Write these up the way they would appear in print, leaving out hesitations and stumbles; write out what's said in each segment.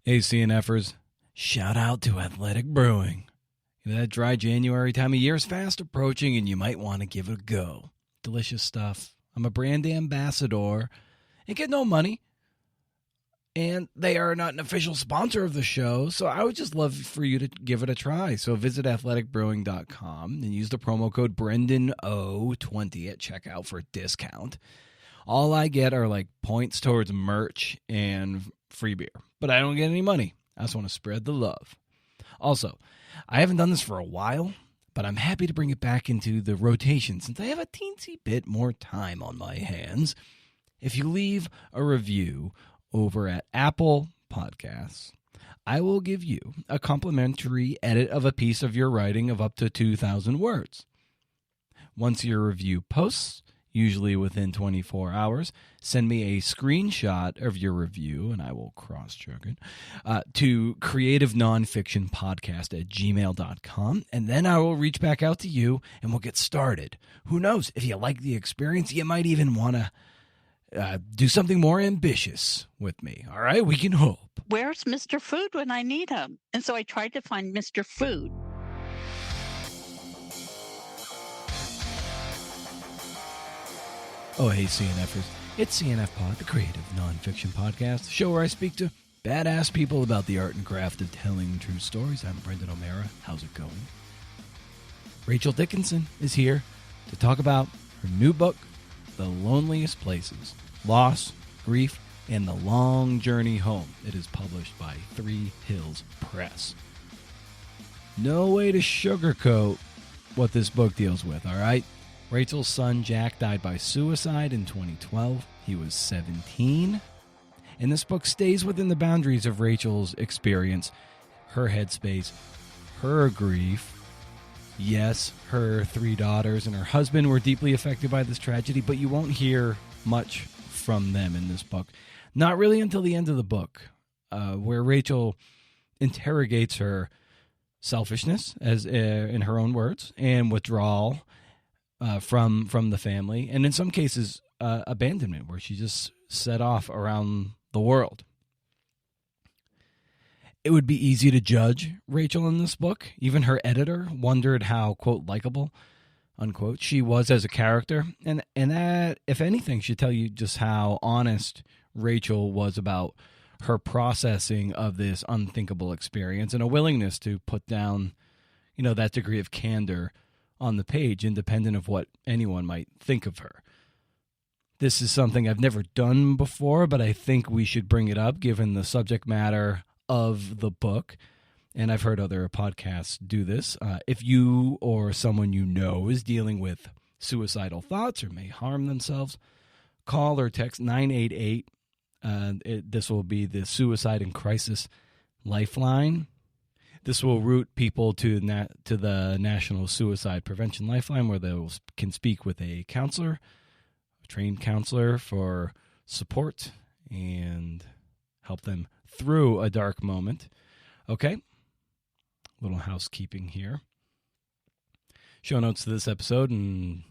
Hey, CNFers, shout out to Athletic Brewing. You know, that dry January time of year is fast approaching and you might want to give it a go. Delicious stuff. I'm a brand ambassador and get no money. And they are not an official sponsor of the show, so I would just love for you to give it a try. So visit athleticbrewing.com and use the promo code BrendanO20 at checkout for a discount. All I get are like points towards merch and free beer, but I don't get any money. I just want to spread the love. Also, I haven't done this for a while, but I'm happy to bring it back into the rotation since I have a teensy bit more time on my hands. If you leave a review over at Apple Podcasts, I will give you a complimentary edit of a piece of your writing of up to 2,000 words. Once your review posts, usually within 24 hours, send me a screenshot of your review, and I will cross-check it, to creativenonfictionpodcast@gmail.com, and then I will reach back out to you, and we'll get started. Who knows? If you like the experience, you might even want to do something more ambitious with me. All right? We can hope. Where's Mr. Food when I need him? And so I tried to find Mr. Food. Oh, hey, CNFers. It's CNF Pod, the creative nonfiction podcast, the show where I speak to badass people about the art and craft of telling true stories. I'm Brendan O'Mara. How's it going? Rachel Dickinson is here to talk about her new book, The Loneliest Places, Loss, Grief, and the Long Journey Home. It is published by Three Hills Press. No way to sugarcoat what this book deals with, all right? Rachel's son, Jack, died by suicide in 2012. He was 17. And this book stays within the boundaries of Rachel's experience, her headspace, her grief. Yes, her 3 daughters and her husband were deeply affected by this tragedy, but you won't hear much from them in this book. Not really until the end of the book, where Rachel interrogates her selfishness, as in her own words, and withdrawal from the family, and in some cases, abandonment, where she just set off around the world. It would be easy to judge Rachel in this book. Even her editor wondered how, quote, likable, unquote, she was as a character, and that, if anything, should tell you just how honest Rachel was about her processing of this unthinkable experience and a willingness to put down, that degree of candor on the page, independent of what anyone might think of her. This is something I've never done before, but I think we should bring it up given the subject matter of the book, and I've heard other podcasts do this. If you or someone you know is dealing with suicidal thoughts or may harm themselves, call or text 988. This will be the Suicide and Crisis Lifeline. This will route people to the National Suicide Prevention Lifeline, where they can speak with a counselor, a trained counselor, for support and help them through a dark moment. Okay, little housekeeping here. Show notes to this episode and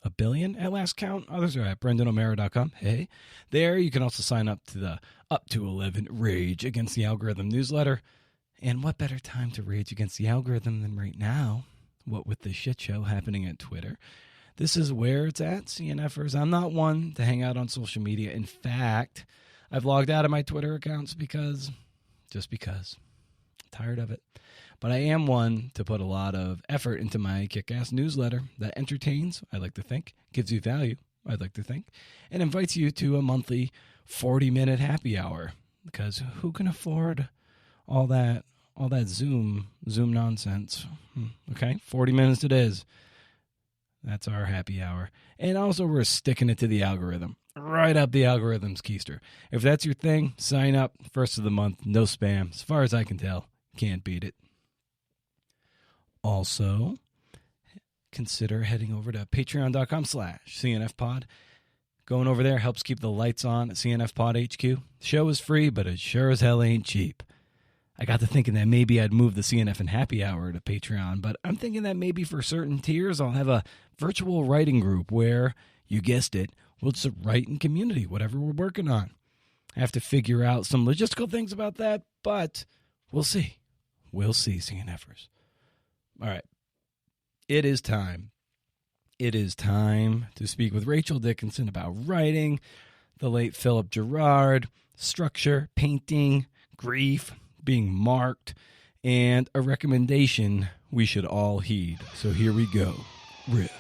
1 billion at last count. Others are at BrendanO'Mara.com. Hey, there you can also sign up to the Up to 11 Rage Against the Algorithm newsletter. And what better time to rage against the algorithm than right now? What with the shit show happening at Twitter. This is where it's at, CNFers. I'm not one to hang out on social media. In fact, I've logged out of my Twitter accounts because. I'm tired of it. But I am one to put a lot of effort into my kick-ass newsletter that entertains, I like to think, gives you value, I'd like to think, and invites you to a monthly 40-minute happy hour. Because who can afford all that Zoom nonsense? Okay, 40 minutes it is. That's our happy hour. And also we're sticking it to the algorithm. Right up the algorithm's keister. If that's your thing, sign up. First of the month, no spam. As far as I can tell, can't beat it. Also, consider heading over to patreon.com/CNFpod. Going over there helps keep the lights on at CNFpod HQ. The show is free, but it sure as hell ain't cheap. I got to thinking that maybe I'd move the CNF and Happy Hour to Patreon, but I'm thinking that maybe for certain tiers I'll have a virtual writing group where, you guessed it, we'll just write in community, whatever we're working on. I have to figure out some logistical things about that, but we'll see. We'll see, CNFers. All right. It is time. It is time to speak with Rachel Dickinson about writing, the late Philip Gerard, structure, painting, grief, being marked, and a recommendation we should all heed. So here we go. Riff.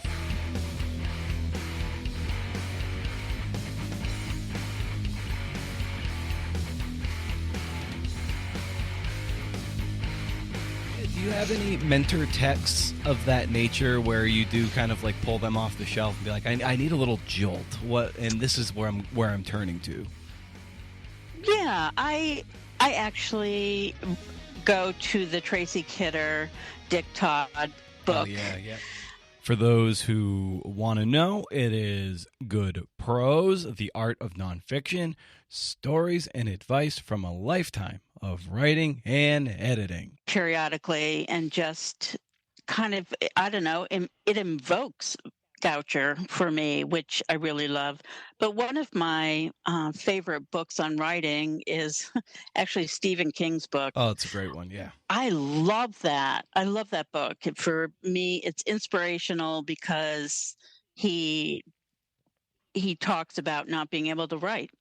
Do you have any mentor texts of that nature where you do kind of like pull them off the shelf and be like, I need a little jolt? What? And this is where I'm turning to. Yeah, I actually go to the Tracy Kidder, Dick Todd book. Oh, yeah. For those who want to know, it is good prose, the art of nonfiction, stories and advice from a lifetime of writing and editing. Periodically, and just kind of, I don't know, it invokes Goucher for me, which I really love. But one of my favorite books on writing is actually Stephen King's book. Oh, it's a great one, yeah. I love that. I love that book. For me, it's inspirational because he talks about not being able to write.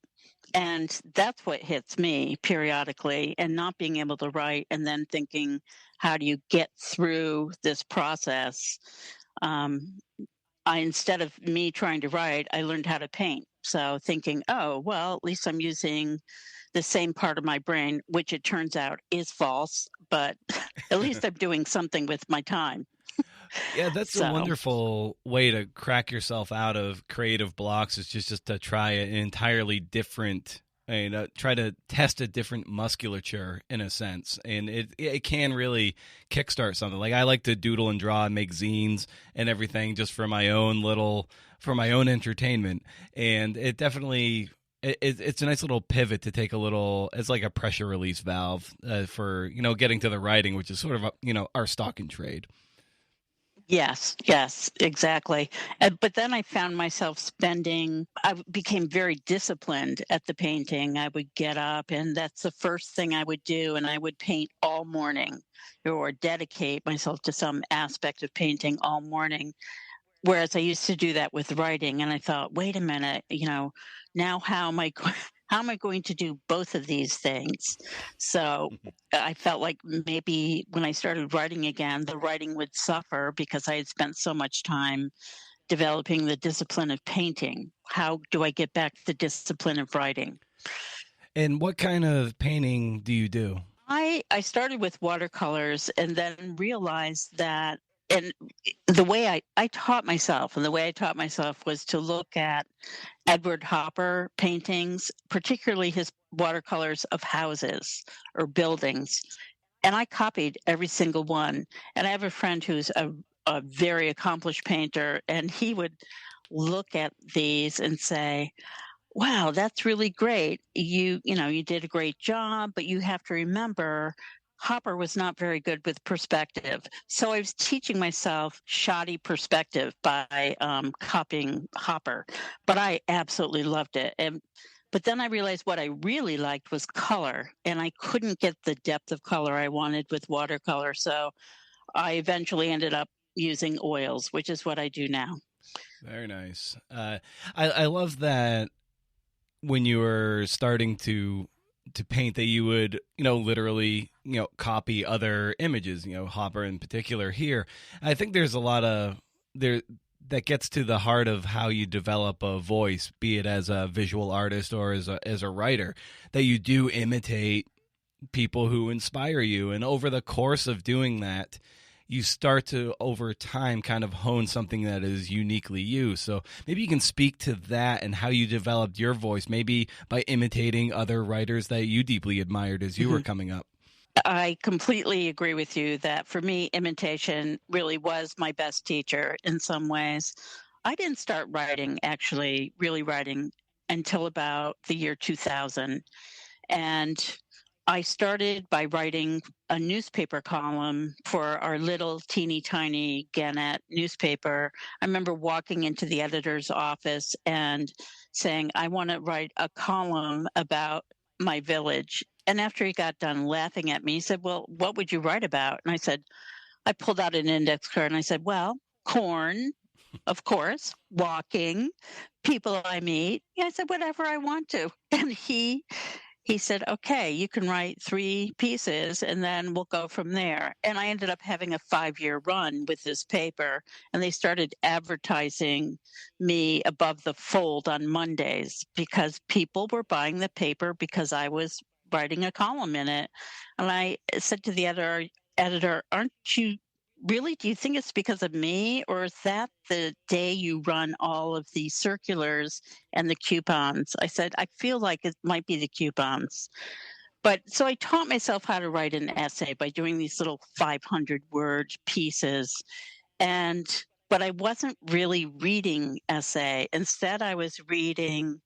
And that's what hits me periodically, and not being able to write, and then thinking, how do you get through this process? Instead of me trying to write, I learned how to paint. So thinking, oh, well, at least I'm using the same part of my brain, which it turns out is false, but at least I'm doing something with my time. Yeah, that's a wonderful way to crack yourself out of creative blocks, is just to try an entirely different, try to test a different musculature in a sense. And it can really kickstart something. Like I like to doodle and draw and make zines and everything just for my own entertainment. And it definitely, it's a nice little pivot to take a little, it's like a pressure release valve for, getting to the writing, which is sort of, our stock in trade. Yes, exactly. But then I found myself I became very disciplined at the painting. I would get up, and that's the first thing I would do, and I would paint all morning, or dedicate myself to some aspect of painting all morning. Whereas I used to do that with writing, and I thought, wait a minute, now how am I going to do both of these things? So I felt like maybe when I started writing again, the writing would suffer because I had spent so much time developing the discipline of painting. How do I get back to the discipline of writing? And what kind of painting do you do? I started with watercolors, and then realized that, and the way I taught myself, was to look at Edward Hopper paintings, particularly his watercolors of houses or buildings. And I copied every single one. And I have a friend who's a very accomplished painter, and he would look at these and say, wow, that's really great. You did a great job, but you have to remember Hopper was not very good with perspective. So I was teaching myself shoddy perspective by copying Hopper, but I absolutely loved it. But then I realized what I really liked was color, and I couldn't get the depth of color I wanted with watercolor. So I eventually ended up using oils, which is what I do now. Very nice. I love that when you were starting to paint, that you would literally copy other images, Hopper in particular here. I think there's a lot of there that gets to the heart of how you develop a voice, be it as a visual artist or as a writer, that you do imitate people who inspire you, and over the course of doing that, you start to, over time, kind of hone something that is uniquely you. So maybe you can speak to that and how you developed your voice, maybe by imitating other writers that you deeply admired as you were coming up. I completely agree with you that for me, imitation really was my best teacher in some ways. I didn't start really writing, until about the year 2000. And I started by writing a newspaper column for our little teeny tiny Gannett newspaper. I remember walking into the editor's office and saying, I want to write a column about my village. And after he got done laughing at me, he said, "Well, what would you write about?" And I said, I pulled out an index card and I said, "Well, corn, of course, walking, people I meet." Yeah, I said, "Whatever I want to." And he said, "Okay, you can write 3 pieces and then we'll go from there." And I ended up having a 5-year run with this paper, and they started advertising me above the fold on Mondays because people were buying the paper because I was writing a column in it. And I said to the editor, "Aren't you really, do you think it's because of me, or is that the day you run all of the circulars and the coupons?" I said, "I feel like it might be the coupons." But so I taught myself how to write an essay by doing these little 500 word pieces. And but I wasn't really reading essay. Instead, I was reading,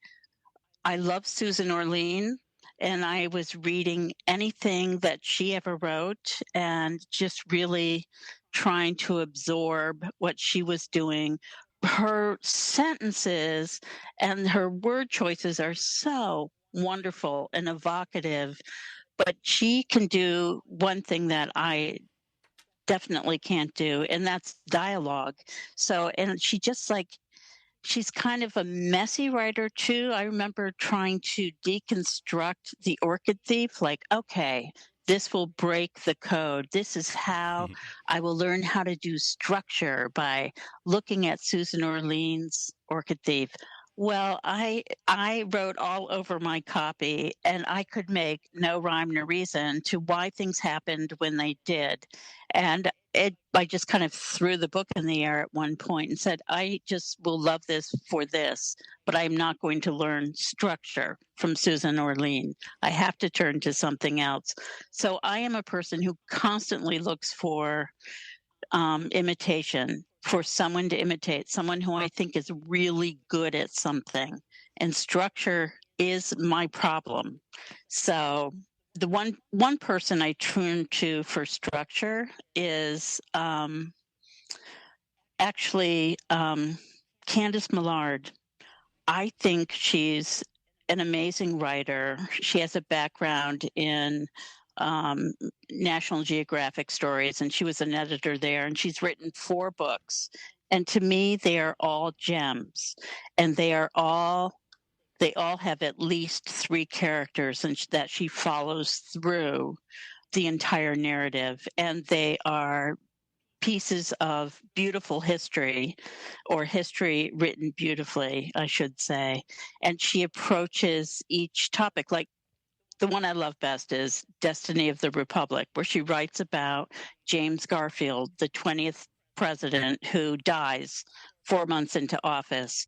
I love Susan Orlean, and I was reading anything that she ever wrote and just really trying to absorb what she was doing. Her sentences and her word choices are so wonderful and evocative, but she can do one thing that I definitely can't do, and that's dialogue. So, and she just like, she's kind of a messy writer too. I remember trying to deconstruct The Orchid Thief, like, okay, this will break the code. This is how I will learn how to do structure by looking at Susan Orlean's Orchid Thief. Well, I wrote all over my copy and I could make no rhyme nor reason to why things happened when they did. And I just kind of threw the book in the air at one point and said, "I just will love this for this, but I'm not going to learn structure from Susan Orlean. I have to turn to something else." So I am a person who constantly looks for imitation, for someone to imitate, someone who I think is really good at something. And structure is my problem. So the one person I turn to for structure is actually Candice Millard. I think she's an amazing writer. She has a background in um, National Geographic stories, and she was an editor there, and she's written 4 books. And to me, they are all gems, and they all have at least 3 characters and that she follows through the entire narrative, and they are pieces of beautiful history, or history written beautifully, I should say. And she approaches each topic, like the one I love best is Destiny of the Republic, where she writes about James Garfield, the 20th president who dies 4 months into office.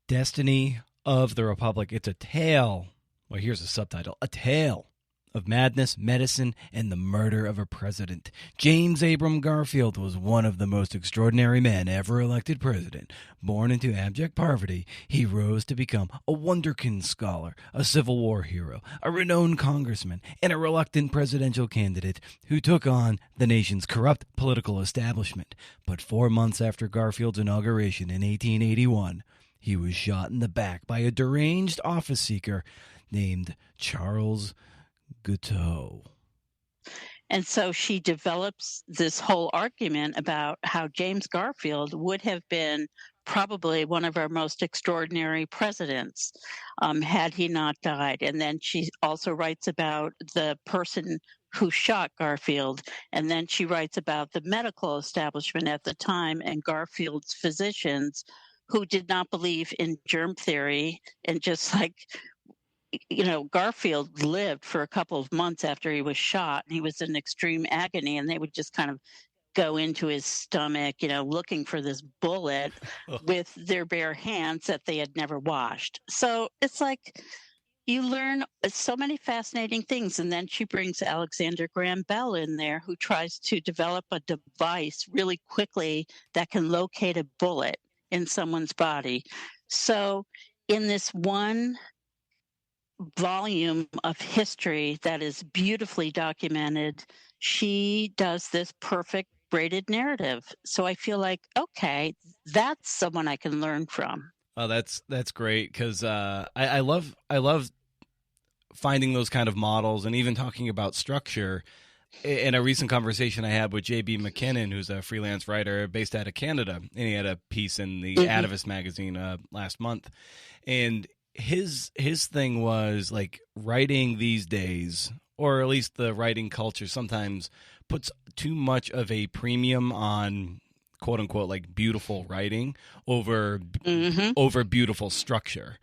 Destiny of the Republic. It's a tale. Well, here's a subtitle: A Tale of Madness, Medicine, and the Murder of a President. James Abram Garfield was one of the most extraordinary men ever elected president. Born into abject poverty, he rose to become a wonderkind scholar, a Civil War hero, a renowned congressman, and a reluctant presidential candidate who took on the nation's corrupt political establishment. But 4 months after Garfield's inauguration in 1881, he was shot in the back by a deranged office seeker named Charles Guiteau. And so she develops this whole argument about how James Garfield would have been probably one of our most extraordinary presidents had he not died. And then she also writes about the person who shot Garfield. And then she writes about the medical establishment at the time and Garfield's physicians who did not believe in germ theory, and just like, Garfield lived for a couple of months after he was shot, and he was in extreme agony, and they would just kind of go into his stomach, looking for this bullet with their bare hands that they had never washed. So it's like you learn so many fascinating things. And then she brings Alexander Graham Bell in there, who tries to develop a device really quickly that can locate a bullet in someone's body. So in this one volume of history that is beautifully documented, she does this perfect braided narrative. So I feel like, okay, that's someone I can learn from. Oh, that's great because I love finding those kind of models and even talking about structure. In a recent conversation I had with JB McKinnon, who's a freelance writer based out of Canada, and he had a piece in the Hmm. Atavist magazine last month, and his thing was like writing these days, or at least the writing culture sometimes puts too much of a premium on quote unquote like beautiful writing over Hmm. over beautiful structure.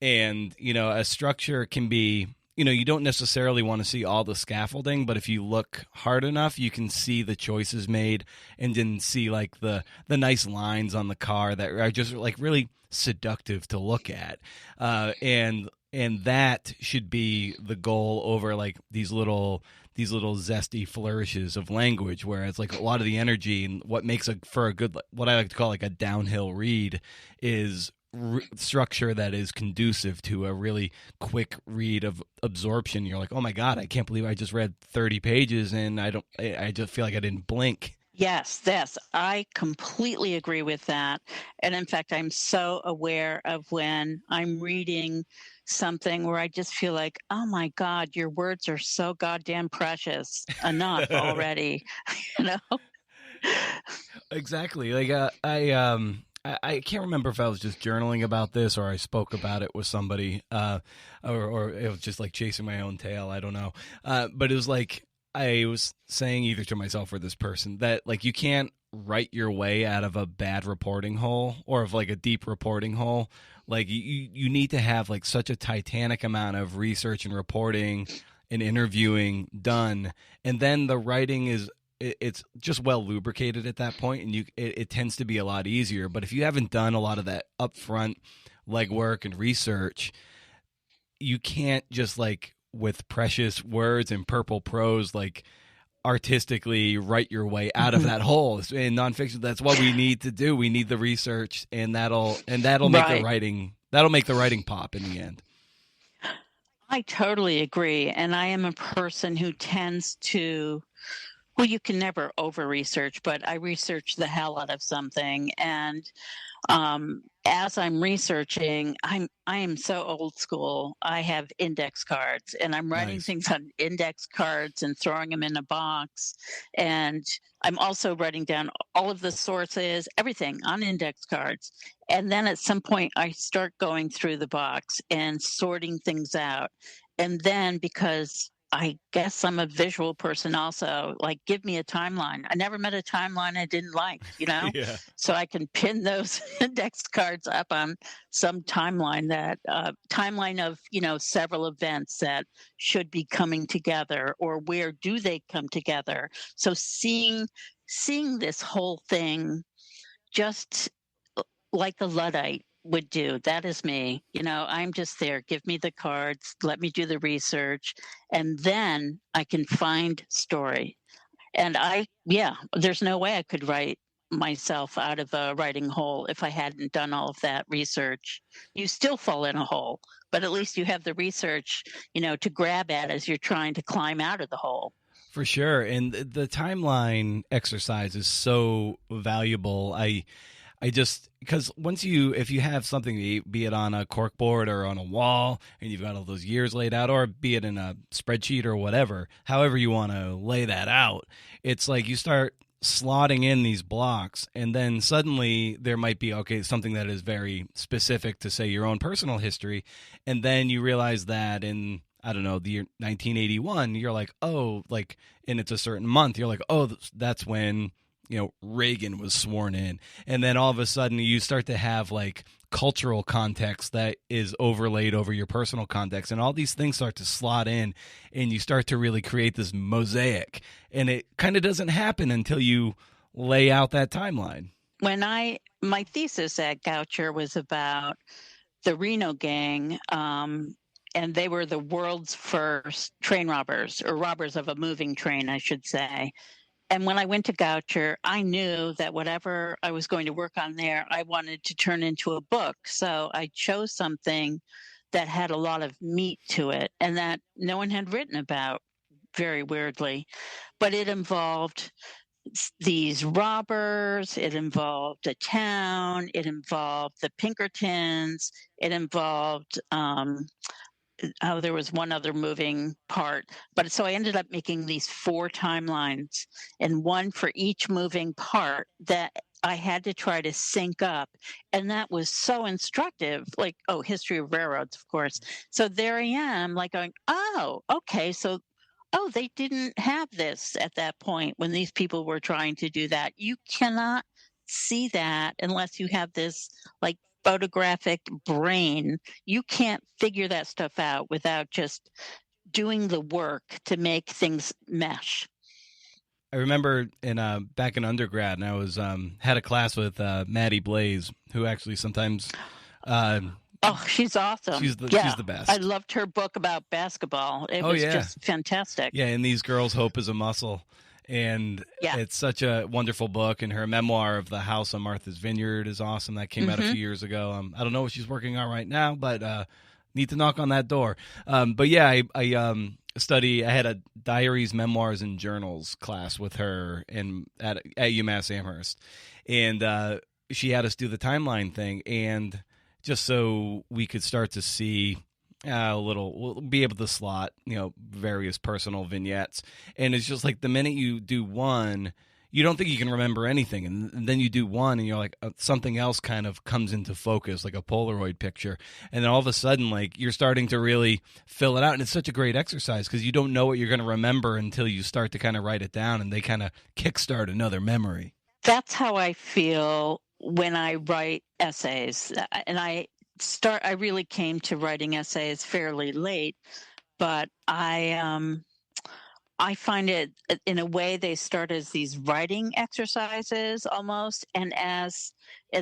And a structure can be, you don't necessarily want to see all the scaffolding, but if you look hard enough you can see the choices made, and then see like the nice lines on the car that are just like really seductive to look at. And that should be the goal over like these little zesty flourishes of language, where it's like a lot of the energy and what makes for a good, what I like to call like a downhill read, is structure that is conducive to a really quick read of absorption. You're like, oh my god, I can't believe I just read 30 pages, and I just feel like I didn't blink. Yes, yes, I completely agree with that. And in fact, I'm so aware of when I'm reading something where I just feel like, oh my God, your words are so goddamn precious. Enough already, you know? Exactly. Like I can't remember if I was just journaling about this or I spoke about it with somebody, or it was just like chasing my own tail. I don't know. But it was like I was saying either to myself or this person that like you can't write your way out of a bad reporting hole or of like a deep reporting hole. Like you need to have like such a titanic amount of research and reporting and interviewing done, and then the writing is it's just well lubricated at that point, and it tends to be a lot easier. But if you haven't done a lot of that upfront legwork and research, you can't just like with precious words and purple prose like artistically write your way out of Mhm. that hole. In nonfiction, that's what we need to do. We need the research, and that'll make the Right. writing that'll make the writing pop in the end. I totally agree. And I am a person who tends to, well, you can never over research, but I research the hell out of something. And as I'm researching, I am so old school. I have index cards, and I'm writing Nice. things on index cards and throwing them in a box. And I'm also writing down all of the sources, everything on index cards. And then at some point, I start going through the box and sorting things out. And then because I guess I'm a visual person also, like give me a timeline. I never met a timeline I didn't like, you know? Yeah. So I can pin those index cards up on some timeline, that timeline of several events that should be coming together, or where do they come together. So seeing this whole thing just like a Luddite would do. That is me. I'm just there. Give me the cards, let me do the research, and then I can find story. And yeah, there's no way I could write myself out of a writing hole if I hadn't done all of that research. You still fall in a hole, but at least you have the research, to grab at as you're trying to climb out of the hole. For sure. And the timeline exercise is so valuable. I just because once if you have something to eat, be it on a cork board or on a wall, and you've got all those years laid out, or be it in a spreadsheet or whatever, however you want to lay that out, it's like you start slotting in these blocks, and then suddenly there might be okay something that is very specific to say your own personal history, and then you realize that in I don't know the year 1981, you're like oh like and it's a certain month, you're like oh that's when Reagan was sworn in, and then all of a sudden you start to have like cultural context that is overlaid over your personal context, and all these things start to slot in, and you start to really create this mosaic, and it kind of doesn't happen until you lay out that timeline. My thesis at Goucher was about the Reno gang, and they were the world's first train robbers, or robbers of a moving train, I should say. And when I went to Goucher, I knew that whatever I was going to work on there, I wanted to turn into a book. So I chose something that had a lot of meat to it and that no one had written about, very weirdly. But it involved these robbers, it involved a town, it involved the Pinkertons, it involved oh, there was one other moving part. But so I ended up making these 4 timelines and one for each moving part that I had to try to sync up. And that was so instructive. Like, oh, history of railroads, of course. So there I am, like going, oh, okay. So, oh, they didn't have this at that point when these people were trying to do that. You cannot see that unless you have this like photographic brain. You can't figure that stuff out without just doing the work to make things mesh. I remember in back in undergrad, and I was had a class with Maddie Blaze, who actually sometimes Oh, she's awesome. she's Yeah. the I best. loved her book about basketball. It Oh was yeah, just fantastic. yeah. And these girls, hope is a muscle, and Yeah. it's such a wonderful book. And her memoir of the house on Martha's Vineyard is awesome. That came out a Hmm. few years ago. I don't know what she's working on right now, but need to knock on that door. But yeah, I study. I had a diaries, memoirs, and journals class with her at UMass Amherst, and she had us do the timeline thing, and just so we could start to see a little, we'll be able to slot, various personal vignettes, and it's just like the minute you do one, you don't think you can remember anything, and then you do one and you're like something else kind of comes into focus, like a Polaroid picture, and then all of a sudden like you're starting to really fill it out, and it's such a great exercise because you don't know what you're going to remember until you start to kind of write it down, and they kind of kickstart another memory. That's how I feel when I write essays. And I really came to writing essays fairly late, but I find it in a way they start as these writing exercises almost, and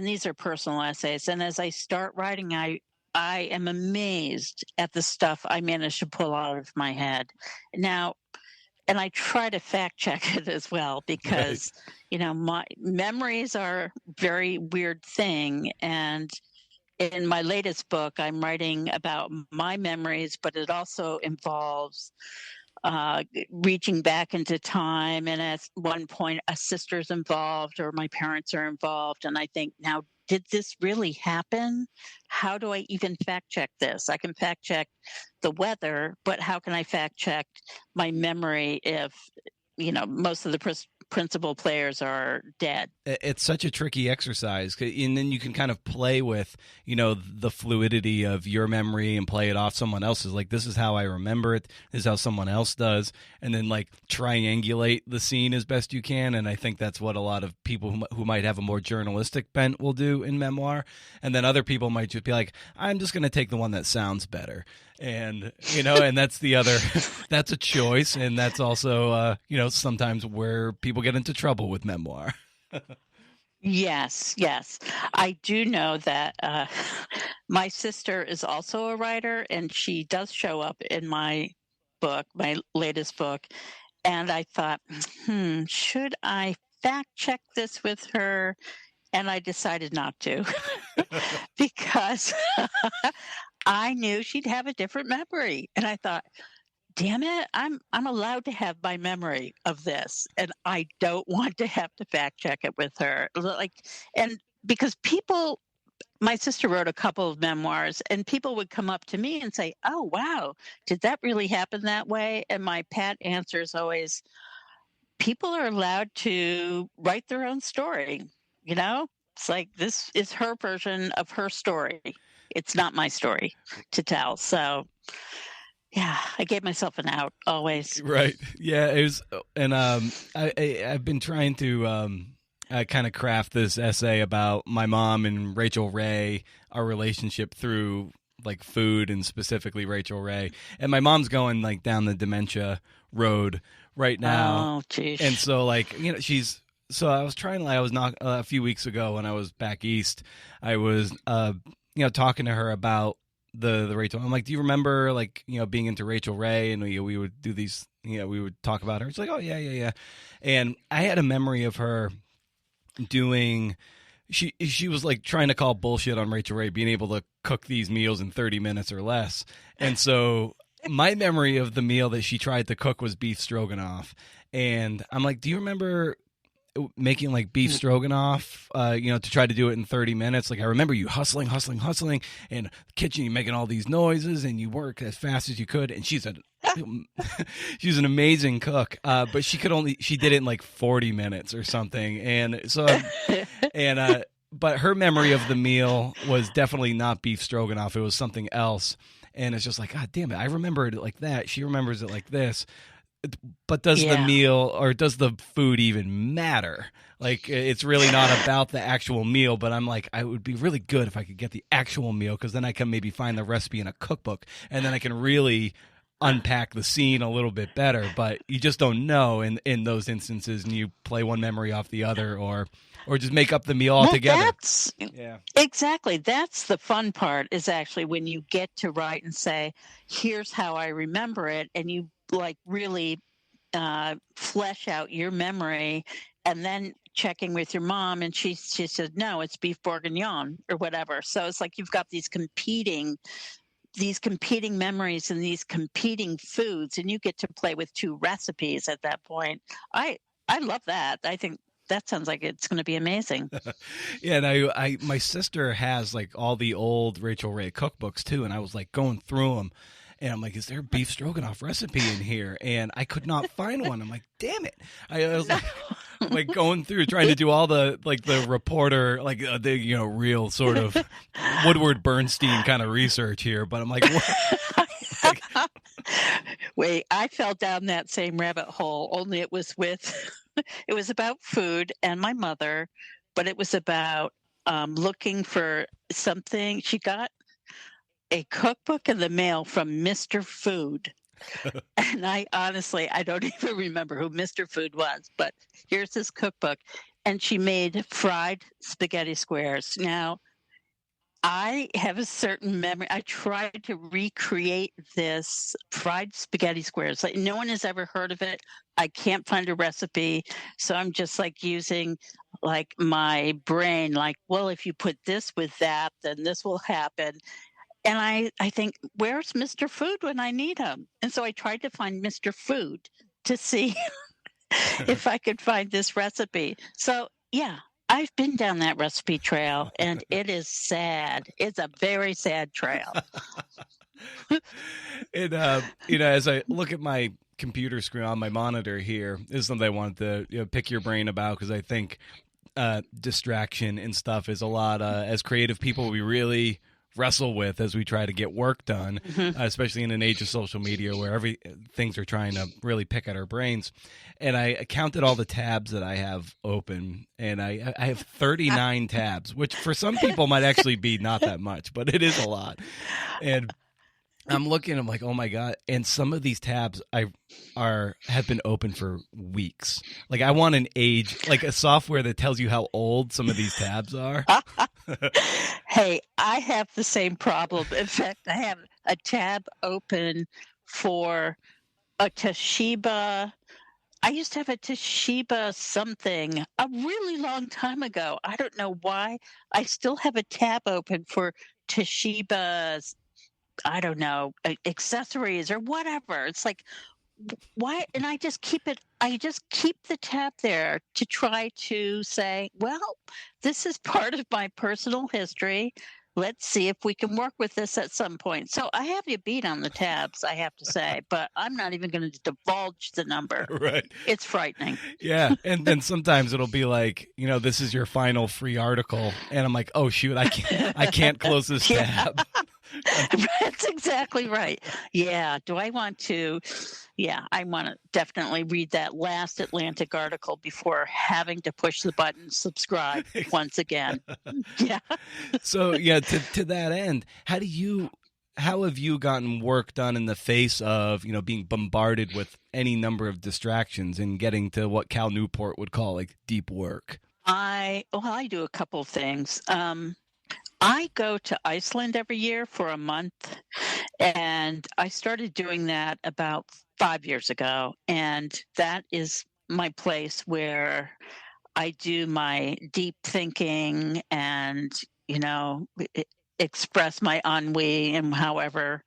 these are personal essays. And as I start writing, I am amazed at the stuff I manage to pull out of my head. Now, and I try to fact check it as well Right. because, my memories are a very weird thing. And in my latest book, I'm writing about my memories, but it also involves reaching back into time. And at one point, a sister's involved or my parents are involved. And I think, now, did this really happen? How do I even fact check this? I can fact check the weather, but how can I fact check my memory if, most of the principal players are dead? It's such a tricky exercise, and then you can kind of play with the fluidity of your memory and play it off someone else's, like this is how I remember it, this is how someone else does, and then like triangulate the scene as best you can. And I think that's what a lot of people who might have a more journalistic bent will do in memoir, and then other people might just be like, I'm just going to take the one that sounds better, and and that's the other that's a choice, and that's also sometimes where people get into trouble with memoir. Yes, yes. I do know that my sister is also a writer, and she does show up in my book, my latest book. And I thought, should I fact check this with her? And I decided not to because I knew she'd have a different memory. And I thought, damn it, I'm allowed to have my memory of this, and I don't want to have to fact check it with her. Like, and because people, my sister wrote a couple of memoirs, and people would come up to me and say, "Oh, wow, did that really happen that way?" And my pat answer is always, "People are allowed to write their own story." You know, it's like this is her version of her story. It's not my story to tell. So yeah, I gave myself an out always. Right. Yeah. It was, and I've been trying to kind of craft this essay about my mom and Rachel Ray, our relationship through like food, and specifically Rachel Ray. And my mom's going like down the dementia road right now, Oh, and geez. so like she's. So I was trying. Like, I was not a few weeks ago when I was back east. I was talking to her about the Rachel. I'm like, do you remember like being into Rachel Ray, and we would do these, we would talk about her. She's like, oh yeah, yeah, yeah. And I had a memory of her doing. She was like trying to call bullshit on Rachel Ray being able to cook these meals in 30 minutes or less. And so my memory of the meal that she tried to cook was beef stroganoff. And I'm like, do you remember making like beef stroganoff, to try to do it in 30 minutes. Like I remember you hustling in the kitchen, you making all these noises and you work as fast as you could. And she's she's an amazing cook. But she did it in like 40 minutes or something. And so, but her memory of the meal was definitely not beef stroganoff. It was something else. And it's just like, God damn it. I remember it like that. She remembers it like this. But does the meal or does the food even matter? Like, it's really not about the actual meal, but I'm like, I would be really good if I could get the actual meal, because then I can maybe find the recipe in a cookbook and then I can really unpack the scene a little bit better. But you just don't know in those instances, and you play one memory off the other, or just make up the meal altogether. Exactly. That's the fun part, is actually when you get to write and say, here's how I remember it, and you like really flesh out your memory, and then checking with your mom, and she said, no, it's beef bourguignon or whatever. So it's like you've got these competing memories and these competing foods, and you get to play with two recipes at that point. I love that. I think that sounds like it's going to be amazing. Yeah, and my sister has like all the old Rachel Ray cookbooks too, and I was like going through them, and I'm like, is there a beef stroganoff recipe in here? And I could not find one. I'm like, damn it! I was like going through trying to do all the like the reporter, like the real sort of Woodward Bernstein kind of research here, but I'm like, what? Wait, I fell down that same rabbit hole, only it was it was about food and my mother, but it was about looking for something. She got a cookbook in the mail from Mr. Food. And I don't even remember who Mr. Food was, but here's this cookbook. And she made fried spaghetti squares. Now, I have a certain memory. I tried to recreate this fried spaghetti squares. Like, no one has ever heard of it. I can't find a recipe. So I'm just like using like my brain, like, well, if you put this with that, then this will happen. And I think, where's Mr. Food when I need him? And so I tried to find Mr. Food to see if I could find this recipe. So, yeah, I've been down that recipe trail, and it is sad. It's a very sad trail. And, as I look at my computer screen on my monitor here, is something I wanted to pick your brain about, because I think distraction and stuff is a lot, as creative people, we really wrestle with as we try to get work done, especially in an age of social media where things are trying to really pick at our brains. And I counted all the tabs that I have open, and I have 39 tabs, which for some people might actually be not that much, but it is a lot. And I'm looking, I'm like, oh my God. And some of these tabs have been open for weeks. Like, I want an age, like a software that tells you how old some of these tabs are. Hey, I have the same problem. In fact, I have a tab open for a Toshiba. I used to have a Toshiba something a really long time ago. I don't know why. I still have a tab open for Toshiba's, I don't know, accessories or whatever. It's like, why? And I just keep the tab there to try to say, well, this is part of my personal history. Let's see if we can work with this at some point. So I have you beat on the tabs, I have to say, but I'm not even going to divulge the number. Right. It's frightening. Yeah. And then sometimes it'll be like, this is your final free article. And I'm like, oh, shoot, I can't close this tab. That's exactly right. Yeah. Do I want to? Yeah, I want to definitely read that last Atlantic article before having to push the button subscribe once again. Yeah. So, yeah, to that end, how have you gotten work done in the face of, being bombarded with any number of distractions and getting to what Cal Newport would call like deep work? I do a couple of things. I go to Iceland every year for a month, and I started doing that about 5 years ago. And that is my place where I do my deep thinking and, express my ennui in whatever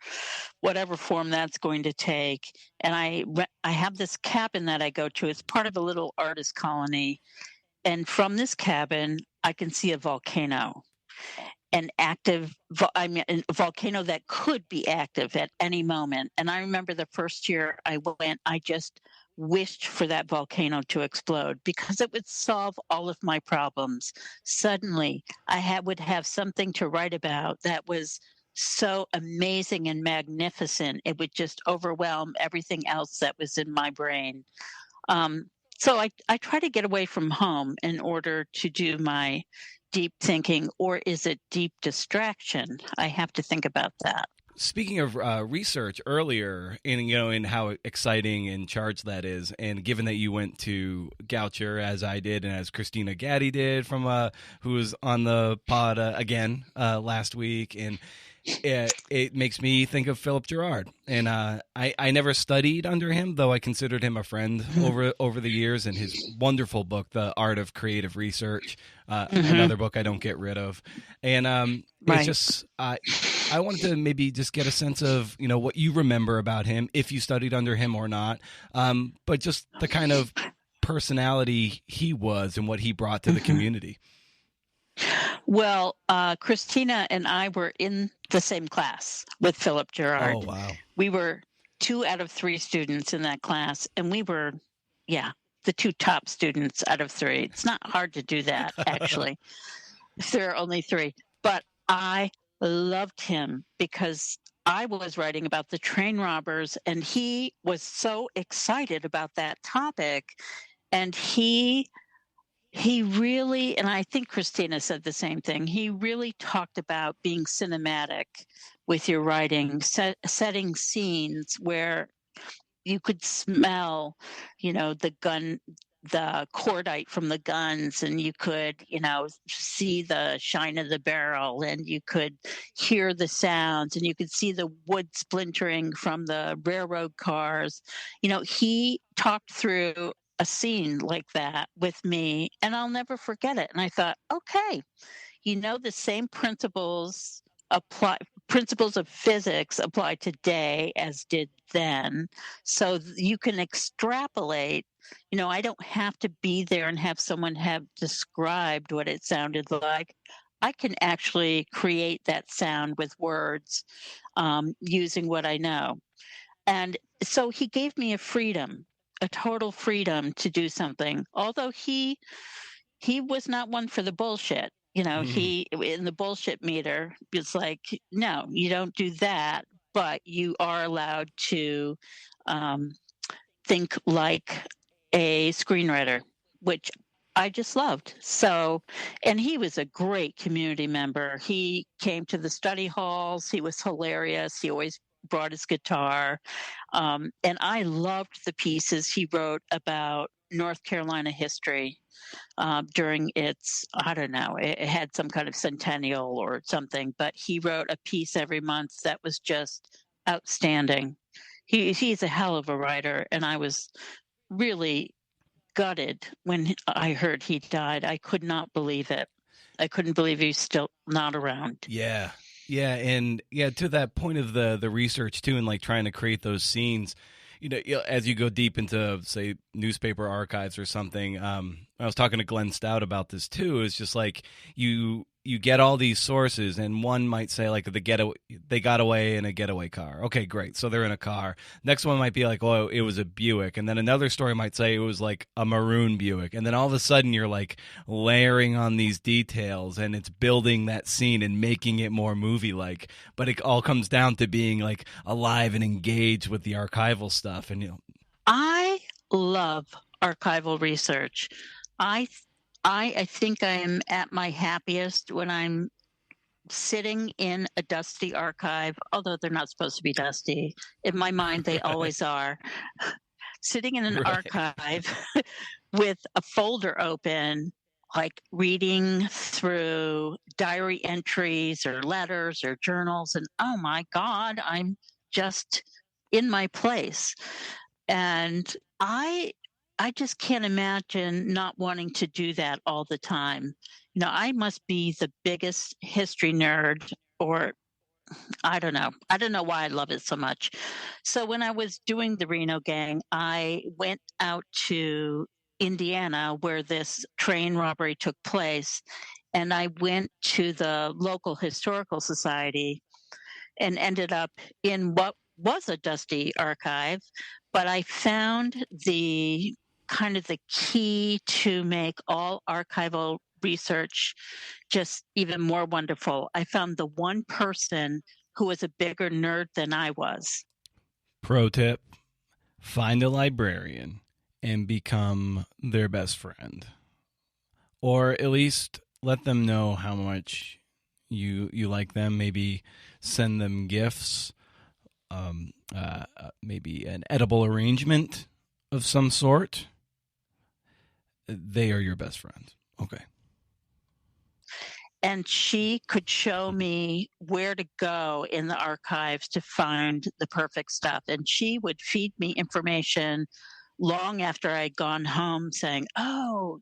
form that's going to take. And I have this cabin that I go to. It's part of a little artist colony. And from this cabin, I can see a volcano, an active, I mean, a volcano that could be active at any moment. And I remember the first year I went, I just wished for that volcano to explode because it would solve all of my problems. Suddenly, would have something to write about that was so amazing and magnificent. It would just overwhelm everything else that was in my brain. Um, so I try to get away from home in order to do my deep thinking, or is it deep distraction? I have to think about that. Speaking of research earlier, in how exciting and charged that is, and given that you went to Goucher as I did, and as Christina Gaddy did from who was on the pod again last week, and it makes me think of Philip Gerard, and I never studied under him, though I considered him a friend over the years. And his wonderful book, The Art of Creative Research, Hmm. another book I don't get rid of, and it's Right. just I wanted to maybe just get a sense of what you remember about him, if you studied under him or not, but just the kind of personality he was and what he brought to the Hmm. community. Well, Christina and I were in the same class with Philip Oh Gerard. wow. We were two out of three students in that class, and we were, yeah, the two top students out of three. It's not hard to do that, actually, if there are only three. But I loved him because I was writing about the train robbers, and he was so excited about that topic. And he really, and I think Christina said the same thing, he really talked about being cinematic with your writing, setting scenes where you could smell, the gun, the cordite from the guns, and you could, see the shine of the barrel, and you could hear the sounds, and you could see the wood splintering from the railroad cars. He talked through a scene like that with me, and I'll never forget it. And I thought, okay, the same apply principles of physics apply today as did then. So you can extrapolate. I don't have to be there and have someone have described what it sounded like. I can actually create that sound with words, using what I know. And so he gave me a total freedom to do something. Although he was not one for the bullshit. He in the bullshit meter, it's like, no, you don't do that, but you are allowed to um, think like a screenwriter, which I just loved. So, and he was a great community member. He came to the study halls. He was hilarious. He always brought his guitar. And I loved the pieces he wrote about North Carolina history during its, I don't know, it had some kind of centennial or something, but he wrote a piece every month that was just outstanding. He's a hell of a writer, and I was really gutted when I heard he died. I could not believe it. I couldn't believe he's still not around. Yeah. Yeah, and yeah, to that point of the research too, and like trying to create those scenes, as you go deep into say newspaper archives or something. I was talking to Glenn Stout about this too. It's just like you get all these sources, and one might say like they got away in a getaway car. Okay, great. So they're in a car. Next one might be like, oh, it was a Buick, and then another story might say it was like a maroon Buick, and then all of a sudden you're like layering on these details, and it's building that scene and making it more movie like. But it all comes down to being like alive and engaged with the archival stuff, and I love archival research. I I think I'm at my happiest when I'm sitting in a dusty archive, although they're not supposed to be dusty. In my mind, they always are. Sitting in an right. archive with a folder open, like reading through diary entries or letters or journals, and oh my God, I'm just in my place. And I just can't imagine not wanting to do that all the time. I must be the biggest history nerd, or I don't know. I don't know why I love it so much. So when I was doing the Reno Gang, I went out to Indiana, where this train robbery took place. And I went to the local historical society and ended up in what was a dusty archive, but I found the kind of the key to make all archival research just even more wonderful. I found the one person who was a bigger nerd than I was. Pro tip: find a librarian and become their best friend, or at least let them know how much you like them. Maybe send them gifts, maybe an edible arrangement of some sort. They are your best friend. Okay. And she could show me where to go in the archives to find the perfect stuff. And she would feed me information long after I'd gone home saying, oh,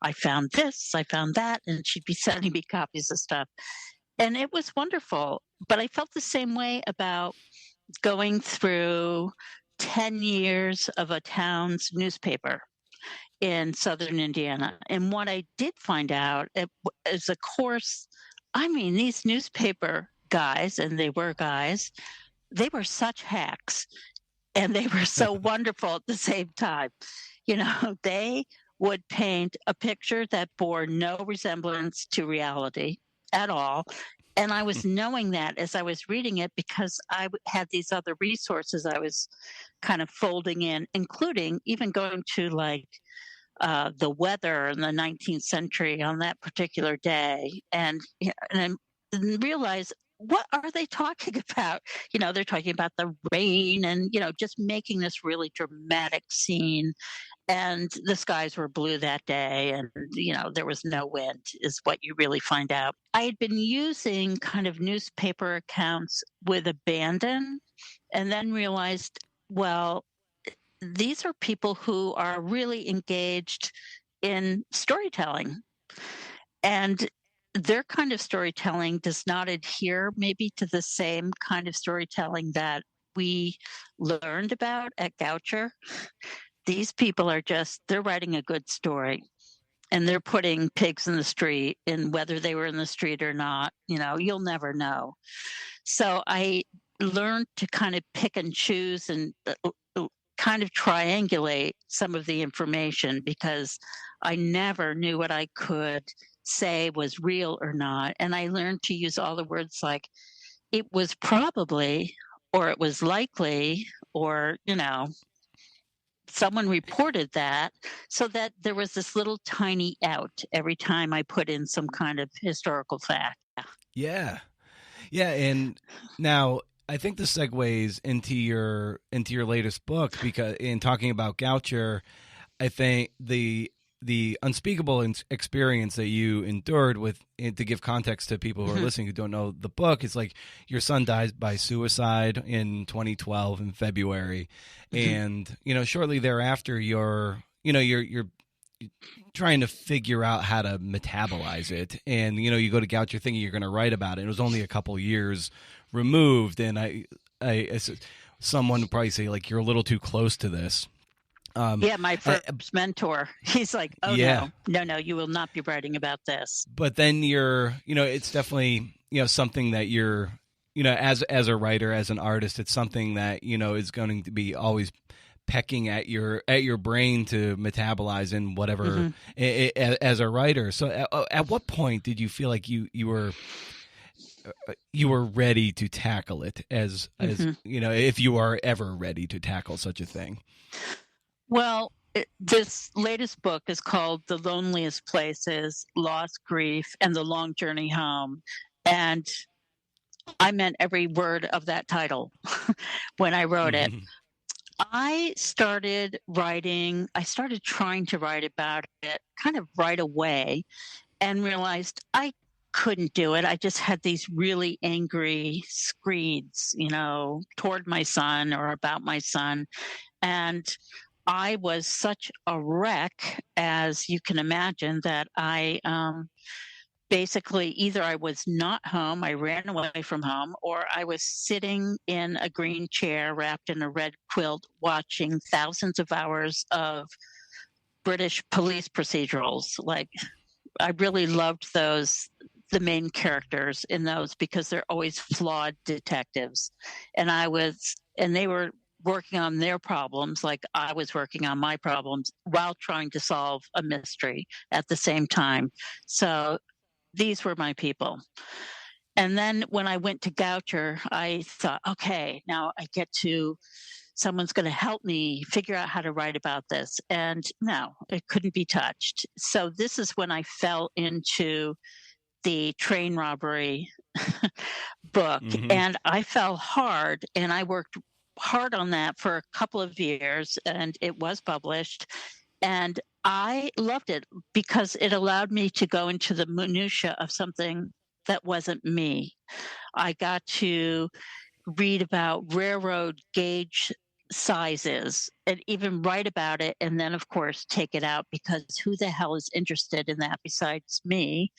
I found this, I found that. And she'd be sending me copies of stuff. And it was wonderful. But I felt the same way about going through 10 years of a town's newspaper in southern Indiana. And what I did find out is, of course, I mean, these newspaper guys, and they were guys, they were such hacks and they were so wonderful at the same time. They would paint a picture that bore no resemblance to reality at all. And I was knowing that as I was reading it because I had these other resources I was kind of folding in, including even going to the weather in the 19th century on that particular day, and realize, what are they talking about? They're talking about the rain and just making this really dramatic scene. And the skies were blue that day, and there was no wind, is what you really find out. I had been using kind of newspaper accounts with abandon, and then realized, well, these are people who are really engaged in storytelling. And their kind of storytelling does not adhere maybe to the same kind of storytelling that we learned about at Goucher. These people are they're writing a good story. And they're putting pigs in the street, and whether they were in the street or not, you'll never know. So I learned to kind of pick and choose and kind of triangulate some of the information, because I never knew what I could say was real or not. And I learned to use all the words like it was probably, or it was likely, or, someone reported that, so that there was this little tiny out every time I put in some kind of historical fact. Yeah. Yeah. And now I think this segues into your latest book, because in talking about Goucher, I think the unspeakable experience that you endured with, to give context to people who are listening who don't know the book, is like your son died by suicide in 2012 in February, and shortly thereafter you're trying to figure out how to metabolize it, and you go to Goucher thinking you're going to write about it. It was only a couple years removed, and someone would probably say, like, you're a little too close to this. Yeah, my first mentor, he's like, oh, yeah. no, you will not be writing about this. But then it's definitely, something that you're, as a writer, as an artist, it's something that, is going to be always pecking at your brain to metabolize in whatever, as a writer. So at what point did you feel like you were ready to tackle it, as if you are ever ready to tackle such a thing? Well, this latest book is called The Loneliest Places, Loss, Grief, and the Long Journey Home. And I meant every word of that title when I wrote it. I started trying to write about it kind of right away, and realized I couldn't do it. I just had these really angry screeds, toward my son or about my son. And I was such a wreck, as you can imagine, that I basically, either I was not home, I ran away from home, or I was sitting in a green chair wrapped in a red quilt watching thousands of hours of British police procedurals. Like, I really loved those, the main characters in those, because they're always flawed detectives. And they were working on their problems like I was working on my problems while trying to solve a mystery at the same time. So these were my people. And then when I went to Goucher, I thought, okay, now I get to, someone's going to help me figure out how to write about this. And no, it couldn't be touched. So this is when I fell into the train robbery book. Mm-hmm. And I fell hard, and I worked hard on that for a couple of years, and it was published. And I loved it because it allowed me to go into the minutia of something that wasn't me. I got to read about railroad gauge sizes and even write about it, and then of course take it out, because who the hell is interested in that besides me?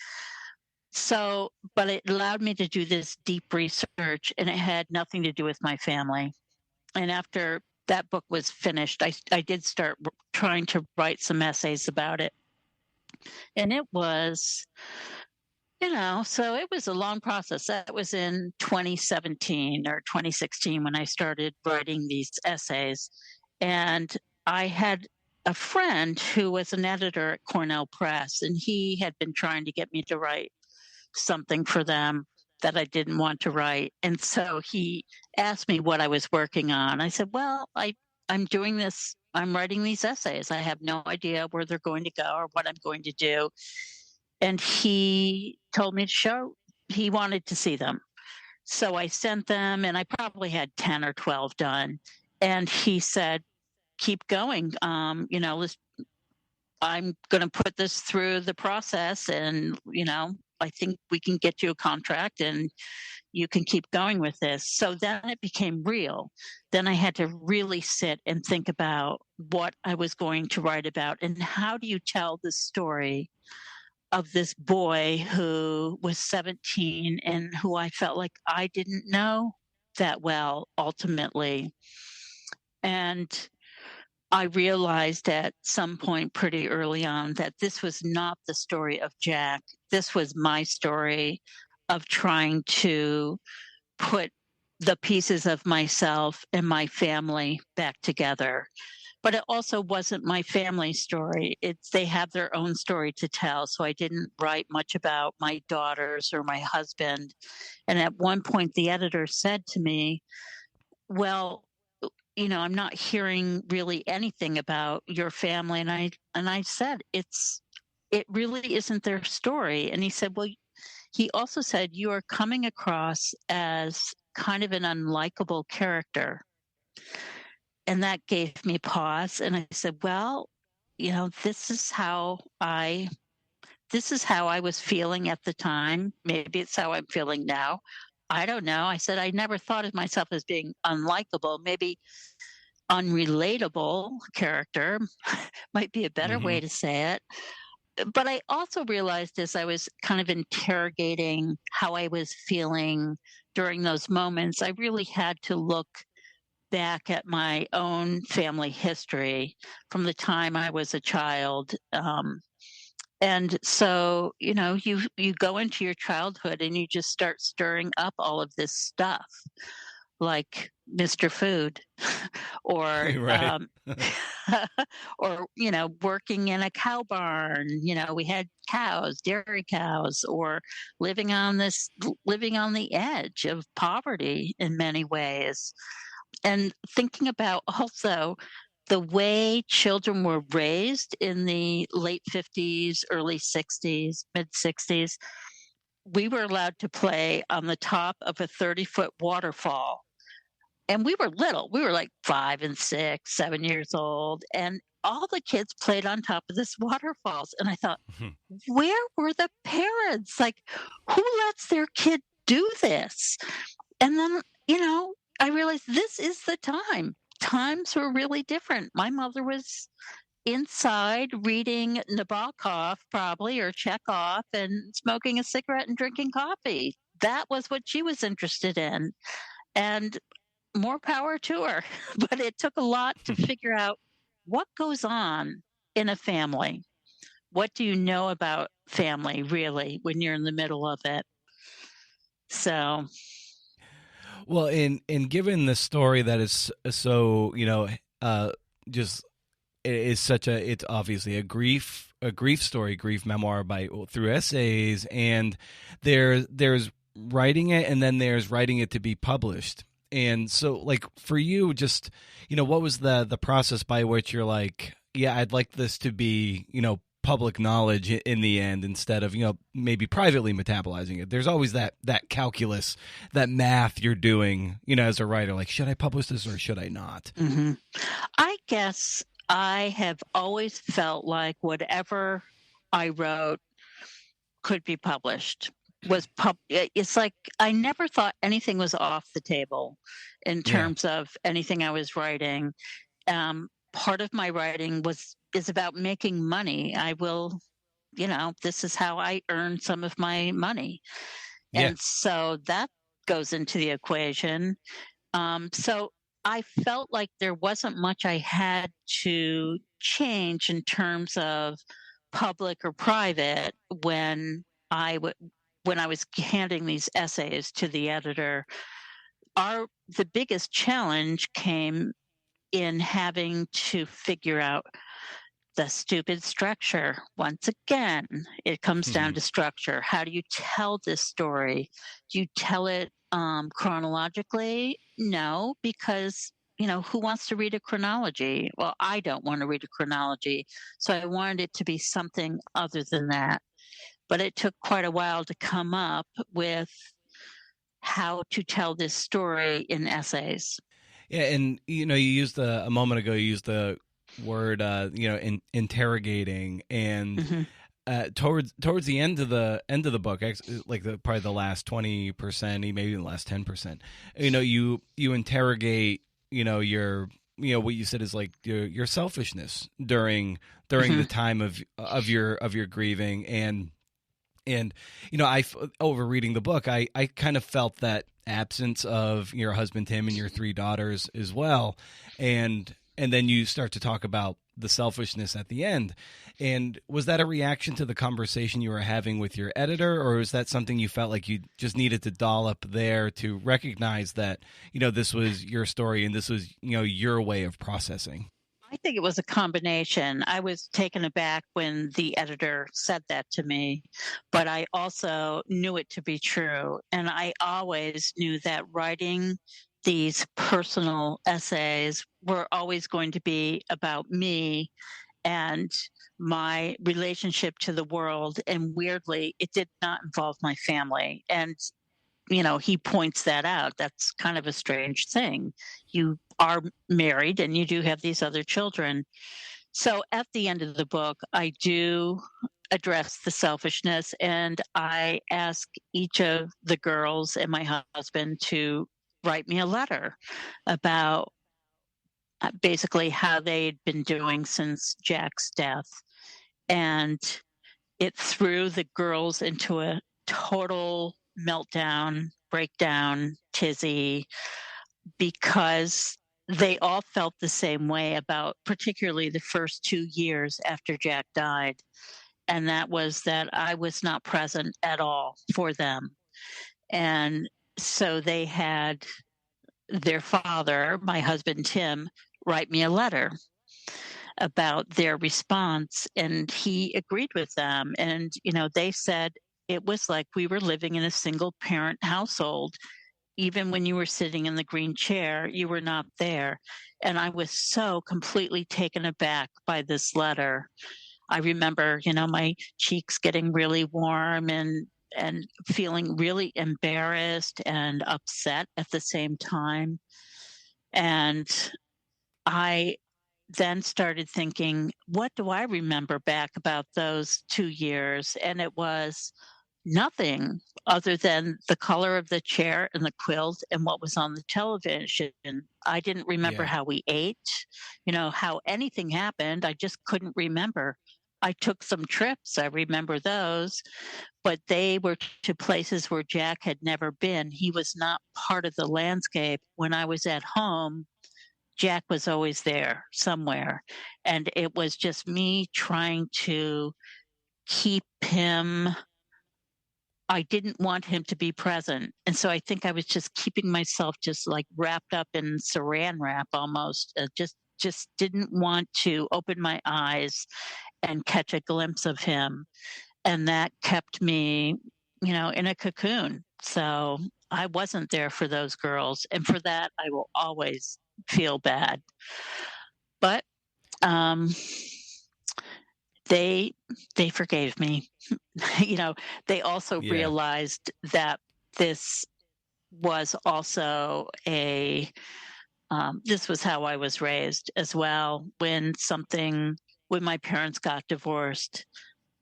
So, but it allowed me to do this deep research, and it had nothing to do with my family. And after that book was finished, I did start trying to write some essays about it. And it was, so it was a long process. That was in 2017 or 2016 when I started writing these essays. And I had a friend who was an editor at Cornell Press, and he had been trying to get me to write something for them that I didn't want to write. And so he asked me what I was working on. I said, well, I'm doing this. I'm writing these essays. I have no idea where they're going to go or what I'm going to do. And he told me to show, he wanted to see them. So I sent them, and I probably had 10 or 12 done. And he said, keep going. I'm going to put this through the process, and, I think we can get you a contract and you can keep going with this. So then it became real. Then I had to really sit and think about what I was going to write about, and how do you tell the story of this boy who was 17 and who I felt like I didn't know that well ultimately. And I realized at some point pretty early on that this was not the story of Jack. This was my story of trying to put the pieces of myself and my family back together. But it also wasn't my family story. They have their own story to tell. So I didn't write much about my daughters or my husband. And at one point, the editor said to me, well, I'm not hearing really anything about your family. And I said, it really isn't their story. And he said, well, he also said, you are coming across as kind of an unlikable character. And that gave me pause. And I said, well, this is how I was feeling at the time. Maybe it's how I'm feeling now. I don't know. I said, I never thought of myself as being unlikable. Maybe unrelatable character might be a better Mm-hmm. way to say it. But I also realized, as I was kind of interrogating how I was feeling during those moments, I really had to look back at my own family history from the time I was a child. And so, you go into your childhood and you just start stirring up all of this stuff, like Mr. Food, or Right. or working in a cow barn. We had cows, dairy cows, or living on the edge of poverty in many ways. And thinking about also the way children were raised in the late 50s, early 60s, mid 60s. We were allowed to play on the top of a 30-foot waterfall. And we were little. We were like 5 and 6, 7 years old. And all the kids played on top of this waterfalls. And I thought, where were the parents? Like, who lets their kid do this? And then, I realized this is the time. Times were really different. My mother was inside reading Nabokov, probably, or Chekhov, and smoking a cigarette and drinking coffee. That was what she was interested in. And more power to her. But it took a lot to figure out what goes on in a family? What do you know about family really when you're in the middle of it? So, Well, in given the story that is so, just is such a, it's obviously a grief story, grief memoir by through essays, and there's writing it, and then there's writing it to be published. And so, like, for you, just, what was the process by which you're like, yeah, I'd like this to be, public knowledge in the end, instead of, maybe privately metabolizing it. There's always that calculus, that math you're doing, as a writer, like, should I publish this or should I not? mhm. I guess I have always felt like whatever I wrote could be published. It's like I never thought anything was off the table in Yeah. terms of anything I was writing. Part of my writing is about making money. This is how I earn some of my money. Yeah. And so that goes into the equation. So I felt like there wasn't much I had to change in terms of public or private I would when I was handing these essays to the editor. The biggest challenge came in having to figure out the stupid structure. Once again, it comes down to structure. How do you tell this story? Do you tell it chronologically? No, because who wants to read a chronology? Well, I don't want to read a chronology, so I wanted it to be something other than that. But it took quite a while to come up with how to tell this story in essays. Yeah, and you used a moment ago. You used the word, interrogating, and Hmm. towards the end of the book, like probably the last 20%, maybe the last 10%. You interrogate, what you said is like your selfishness during Hmm. the time of your grieving, and over reading the book, I kind of felt that absence of your husband Tim and your three daughters as well, and then you start to talk about the selfishness at the end. And was that a reaction to the conversation you were having with your editor, or was that something you felt like you just needed to doll up there to recognize that this was your story and this was your way of processing? I think it was a combination. I was taken aback when the editor said that to me, but I also knew it to be true. And I always knew that writing these personal essays were always going to be about me and my relationship to the world. And weirdly, it did not involve my family. And he points that out. That's kind of a strange thing. You are married and you do have these other children. So at the end of the book, I do address the selfishness, and I ask each of the girls and my husband to write me a letter about basically how they'd been doing since Jack's death. And it threw the girls into a total meltdown, breakdown, tizzy, because they all felt the same way about particularly the first 2 years after Jack died. And that was that I was not present at all for them. And so they had their father, my husband Tim, write me a letter about their response, and he agreed with them. And they said it was like we were living in a single parent household. Even when you were sitting in the green chair, you were not there. And I was so completely taken aback by this letter. I remember, my cheeks getting really warm and feeling really embarrassed and upset at the same time. And I then started thinking, what do I remember back about those 2 years? And it was nothing other than the color of the chair and the quilt and what was on the television. I didn't remember Yeah. how we ate, how anything happened. I just couldn't remember. I took some trips, I remember those, but they were to places where Jack had never been. He was not part of the landscape when I was at home Jack was always there somewhere. And it was just me trying to keep him. I didn't want him to be present. And so I think I was just keeping myself just like wrapped up in saran wrap almost. Just didn't want to open my eyes and catch a glimpse of him. And that kept me, in a cocoon. So I wasn't there for those girls. And for that, I will always feel bad. But um, they they forgave me. you know, they also Yeah. realized that this was also a this was how I was raised as well. When my parents got divorced,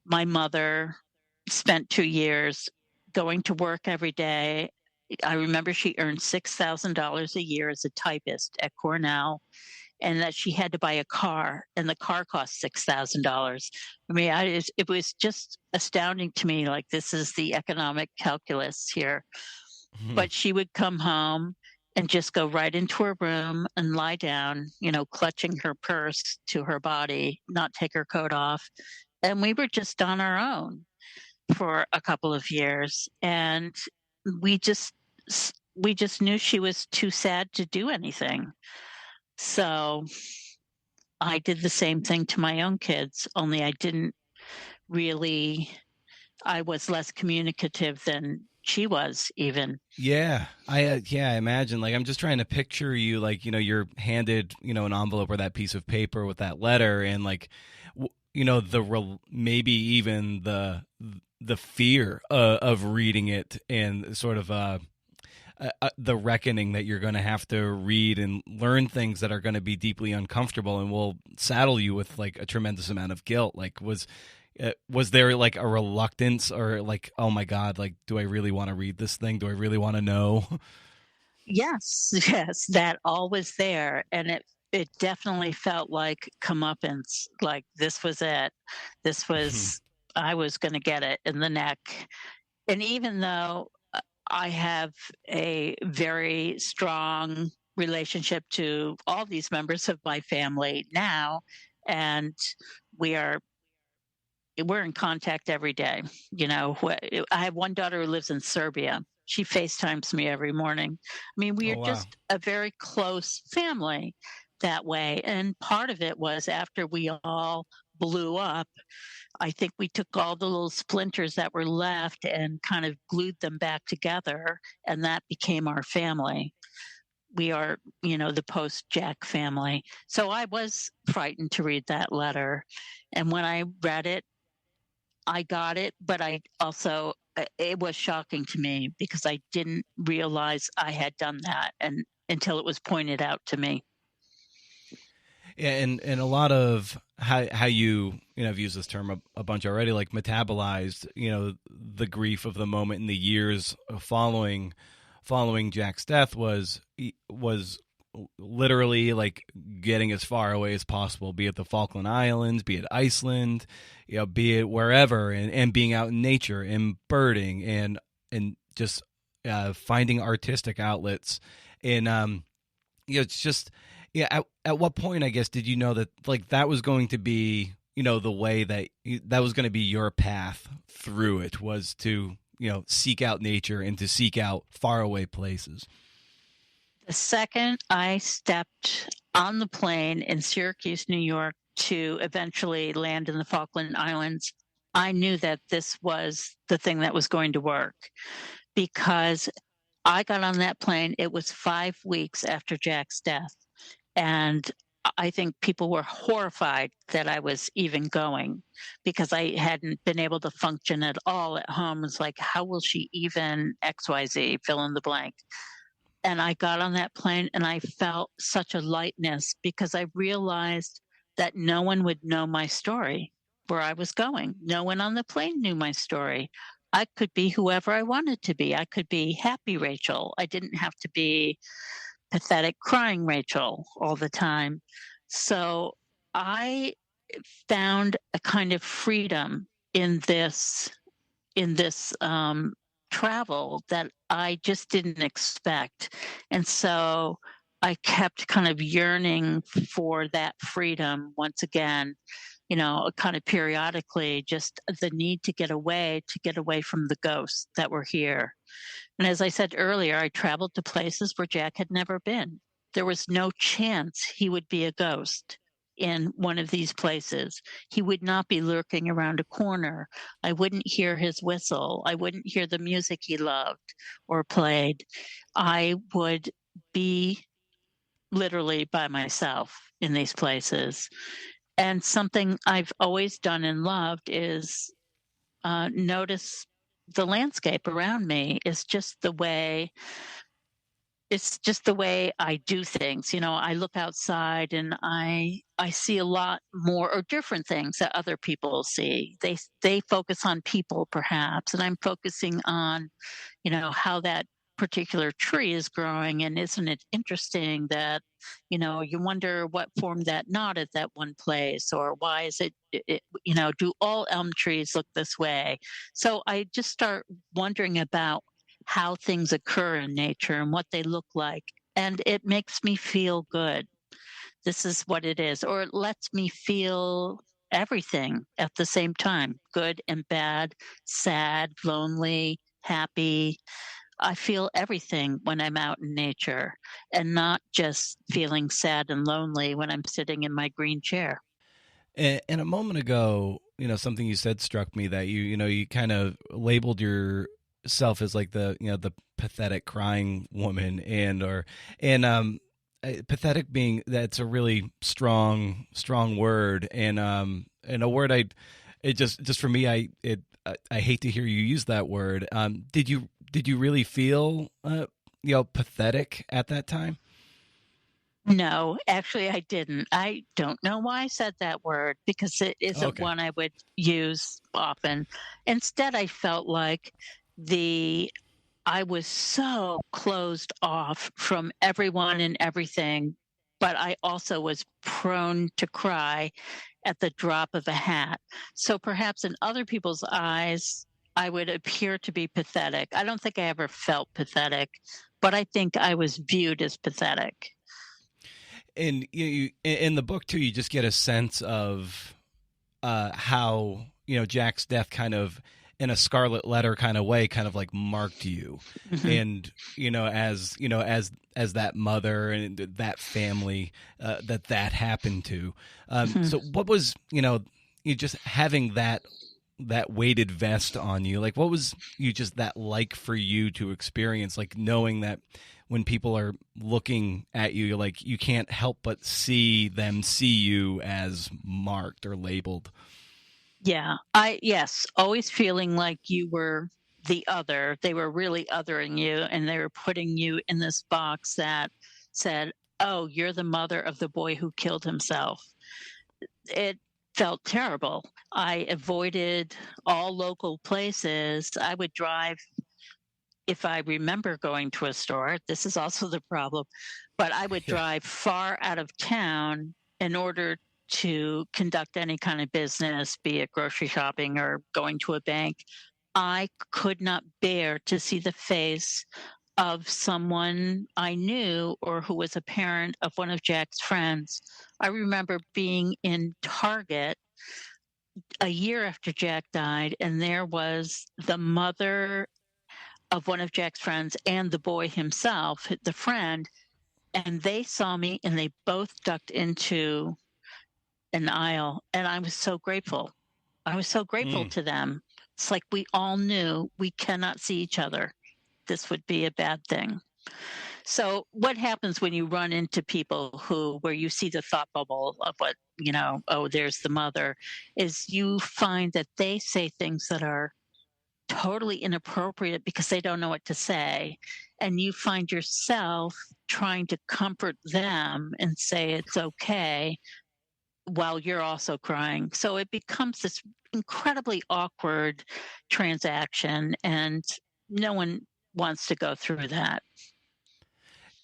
my mother spent 2 years going to work every day. I remember she earned $6,000 a year as a typist at Cornell, and that she had to buy a car, and the car cost $6,000. I mean, it was just astounding to me. Like, this is the economic calculus here. But she would come home and just go right into her room and lie down, clutching her purse to her body, not take her coat off. And we were just on our own for a couple of years. And we just we just knew she was too sad to do anything. So I did the same thing to my own kids, only I didn't really, I was less communicative than she was, even. I imagine. Like, I'm just trying to picture you, like, you're handed, an envelope or that piece of paper with that letter, and like, maybe even the fear of reading it, and sort of the reckoning that you're going to have to read and learn things that are going to be deeply uncomfortable and will saddle you with like a tremendous amount of guilt. Like, was there like a reluctance, or like, oh my God, like, do I really want to read this thing? Do I really want to know? Yes, yes, that all was there. And it definitely felt like comeuppance, like this was it. This was, I was going to get it in the neck. And even though I have a very strong relationship to all these members of my family now, and we are we're in contact every day. I have one daughter who lives in Serbia. She FaceTimes me every morning. I mean, we Oh are wow. just a very close family that way. And part of it was after we all blew up, I think we took all the little splinters that were left and kind of glued them back together, and that became our family. We are, the post Jack family. So I was frightened to read that letter. And when I read it, I got it, but I also, it was shocking to me because I didn't realize I had done that, and until it was pointed out to me. Yeah, and a lot of how I've used this term a bunch already, like metabolized, the grief of the moment in the years following Jack's death was literally like getting as far away as possible, be it the Falkland Islands, be it Iceland, be it wherever, and being out in nature and birding and just finding artistic outlets. And it's just, yeah. At what point, I guess, did you know that like that was going to be, the way that was going to be your path through it, was to seek out nature and to seek out faraway places? The second I stepped on the plane in Syracuse, New York, to eventually land in the Falkland Islands, I knew that this was the thing that was going to work because I got on that plane. It was 5 weeks after Jack's death. And I think people were horrified that I was even going because I hadn't been able to function at all at home. It's like, how will she even XYZ, fill in the blank? And I got on that plane and I felt such a lightness because I realized that no one would know my story, where I was going. No one on the plane knew my story. I could be whoever I wanted to be. I could be happy Rachel. I didn't have to be pathetic crying Rachel all the time. So I found a kind of freedom in this travel that I just didn't expect. And so I kept kind of yearning for that freedom once again, kind of periodically, just the need to get away from the ghosts that were here. And as I said earlier, I traveled to places where Jack had never been. There was no chance he would be a ghost in one of these places. He would not be lurking around a corner. I wouldn't hear his whistle. I wouldn't hear the music he loved or played. I would be literally by myself in these places. And something I've always done and loved is notice the landscape around me is just the way it's just the way I do things. I look outside and I see a lot more or different things that other people see. They focus on people perhaps, and I'm focusing on, how that particular tree is growing. And isn't it interesting that, you wonder what formed that knot at that one place, or why is do all elm trees look this way? So I just start wondering about how things occur in nature and what they look like. And it makes me feel good. This is what it is. Or it lets me feel everything at the same time, good and bad, sad, lonely, happy. I feel everything when I'm out in nature and not just feeling sad and lonely when I'm sitting in my green chair. And a moment ago, something you said struck me that you kind of labeled yourself as like the pathetic crying woman, and pathetic being that's a really strong word, and a word it just for me I hate to hear you use that word. Did you really feel pathetic at that time? No, actually, I didn't. I don't know why I said that word because it isn't Okay. one I would use often. Instead, I felt like the I was so closed off from everyone and everything, but I also was prone to cry at the drop of a hat. So perhaps in other people's eyes, I would appear to be pathetic. I don't think I ever felt pathetic, but I think I was viewed as pathetic. And in the book too, you just get a sense of how Jack's death kind of in a scarlet letter kind of way kind of like marked you, Mhm, and as that mother and that family that happened to. mhm. So what was you just having that weighted vest on you, like what was you just that like for you to experience, like knowing that when people are looking at you, like you can't help but see you as marked or labeled. Yeah, yes, always feeling like you were the other. They were really othering you and they were putting you in this box that said, "Oh, you're the mother of the boy who killed himself." It felt terrible. I avoided all local places. I would drive if I remember going to a store. This is also the problem, but I would Yeah. drive far out of town in order to conduct any kind of business, be it grocery shopping or going to a bank. I could not bear to see the face of someone I knew or who was a parent of one of Jack's friends. I remember being in Target a year after Jack died, and there was the mother of one of Jack's friends and the boy himself, the friend, and they saw me and they both ducked into an aisle. And I was so grateful. I was so grateful Mm. to them. It's like we all knew we cannot see each other. This would be a bad thing. So, what happens when you run into people where you see the thought bubble of what, oh, there's the mother, is you find that they say things that are totally inappropriate because they don't know what to say. And you find yourself trying to comfort them and say it's okay while you're also crying. So it becomes this incredibly awkward transaction, and no one wants to go through that.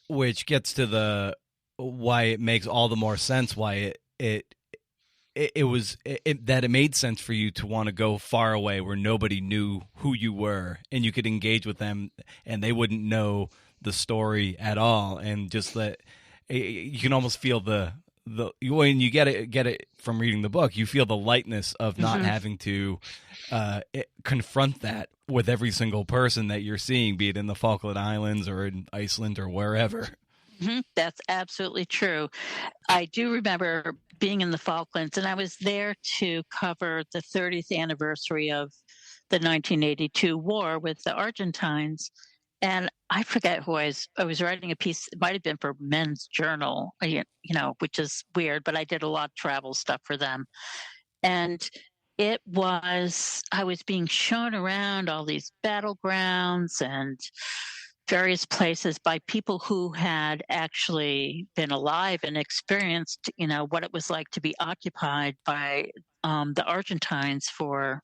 Which gets to the why it makes all the more sense why it was that it made sense for you to want to go far away where nobody knew who you were and you could engage with them and they wouldn't know the story at all, and just that you can almost feel the when you get it from reading the book, you feel the lightness of not having to confront that with every single person that you're seeing, be it in the Falkland Islands or in Iceland or wherever. That's absolutely true. I do remember being in the Falklands, and I was there to cover the 30th anniversary of the 1982 war with the Argentines. And I forget who I was writing a piece. It might have been for Men's Journal, which is weird, but I did a lot of travel stuff for them. And I was being shown around all these battlegrounds and various places by people who had actually been alive and experienced, what it was like to be occupied by the Argentines for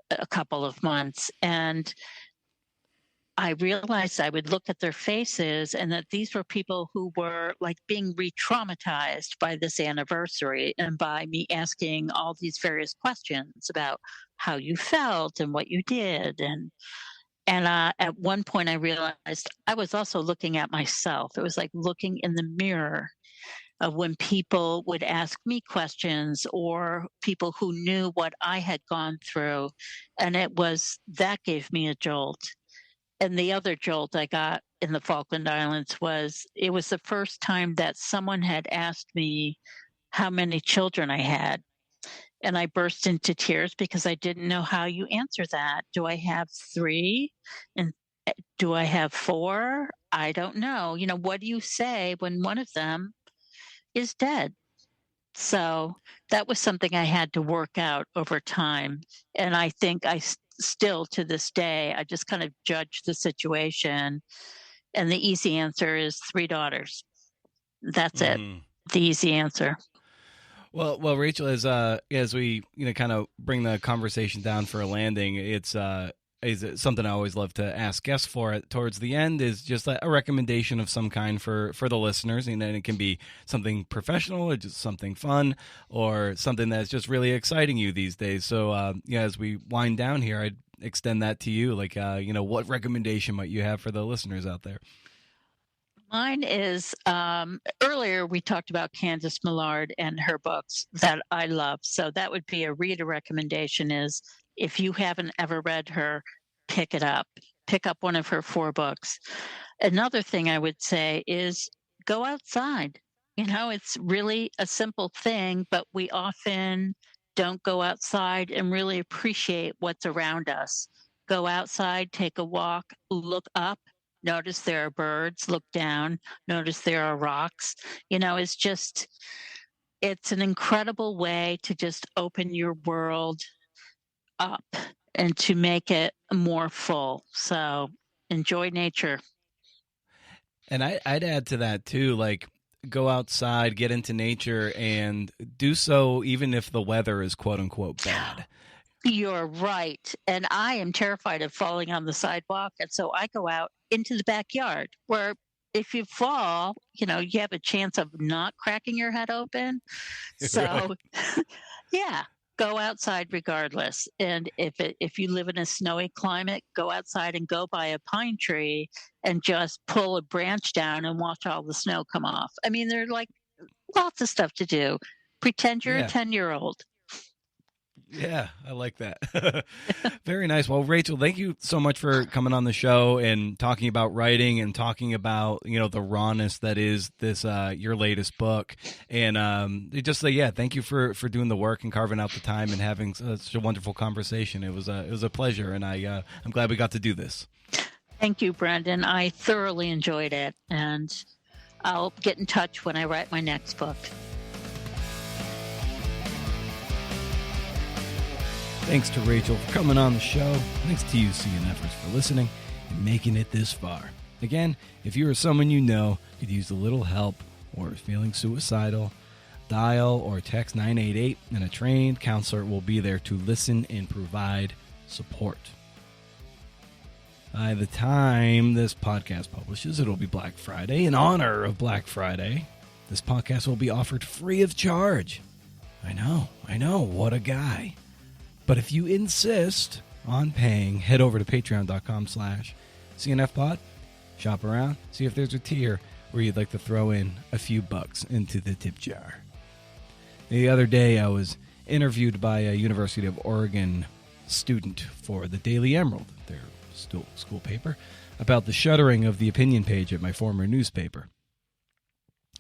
a couple of months. And I realized I would look at their faces and that these were people who were like being re-traumatized by this anniversary and by me asking all these various questions about how you felt and what you did. And at one point I realized I was also looking at myself. It was like looking in the mirror of when people would ask me questions or people who knew what I had gone through. And that gave me a jolt. And the other jolt I got in the Falkland Islands was the first time that someone had asked me how many children I had. And I burst into tears because I didn't know how you answer that. Do I have 3? And do I have 4? I don't know. What do you say when one of them is dead? So that was something I had to work out over time. And I think still to this day, I just kind of judge the situation. And the easy answer is 3 daughters. That's it. The easy answer. Well, Rachel, as we kind of bring the conversation down for a landing, it's something I always love to ask guests for towards the end is just a recommendation of some kind for the listeners. And it can be something professional or just something fun or something that's just really exciting you these days. So, as we wind down here, I'd extend that to you. Like, what recommendation might you have for the listeners out there? Mine is earlier we talked about Candice Millard and her books that I love. So that would be a reader recommendation is if you haven't ever read her, pick it up. Pick up one of her 4 books. Another thing I would say is go outside. It's really a simple thing, but we often don't go outside and really appreciate what's around us. Go outside, take a walk, look up. Notice there are birds, look down, notice there are rocks. It's an incredible way to just open your world up and to make it more full. So enjoy nature. And I'd add to that too, like go outside, get into nature, and do so even if the weather is quote unquote bad. You're right. And I am terrified of falling on the sidewalk. And so I go out into the backyard where if you fall, you have a chance of not cracking your head open. So, yeah, go outside regardless. And if you live in a snowy climate, go outside and go by a pine tree and just pull a branch down and watch all the snow come off. I mean, there are like lots of stuff to do. Pretend you're a 10-year-old. Yeah, I like that. Very nice. Well, Rachel, thank you so much for coming on the show and talking about writing and talking about, the rawness that is this your latest book. And just say, thank you for doing the work and carving out the time and having such a wonderful conversation. It was a pleasure, and I'm glad we got to do this. Thank you, Brendan. I thoroughly enjoyed it, and I'll get in touch when I write my next book. Thanks to Rachel for coming on the show. Thanks to you, CNFers, for listening and making it this far. Again, if you or someone you know could use a little help or is feeling suicidal, dial or text 988 and a trained counselor will be there to listen and provide support. By the time this podcast publishes, it'll be Black Friday. In honor of Black Friday, this podcast will be offered free of charge. I know, what a guy. But if you insist on paying, head over to patreon.com/CNFpod, shop around, see if there's a tier where you'd like to throw in a few bucks into the tip jar. The other day, I was interviewed by a University of Oregon student for the Daily Emerald, their school paper, about the shuttering of the opinion page at my former newspaper.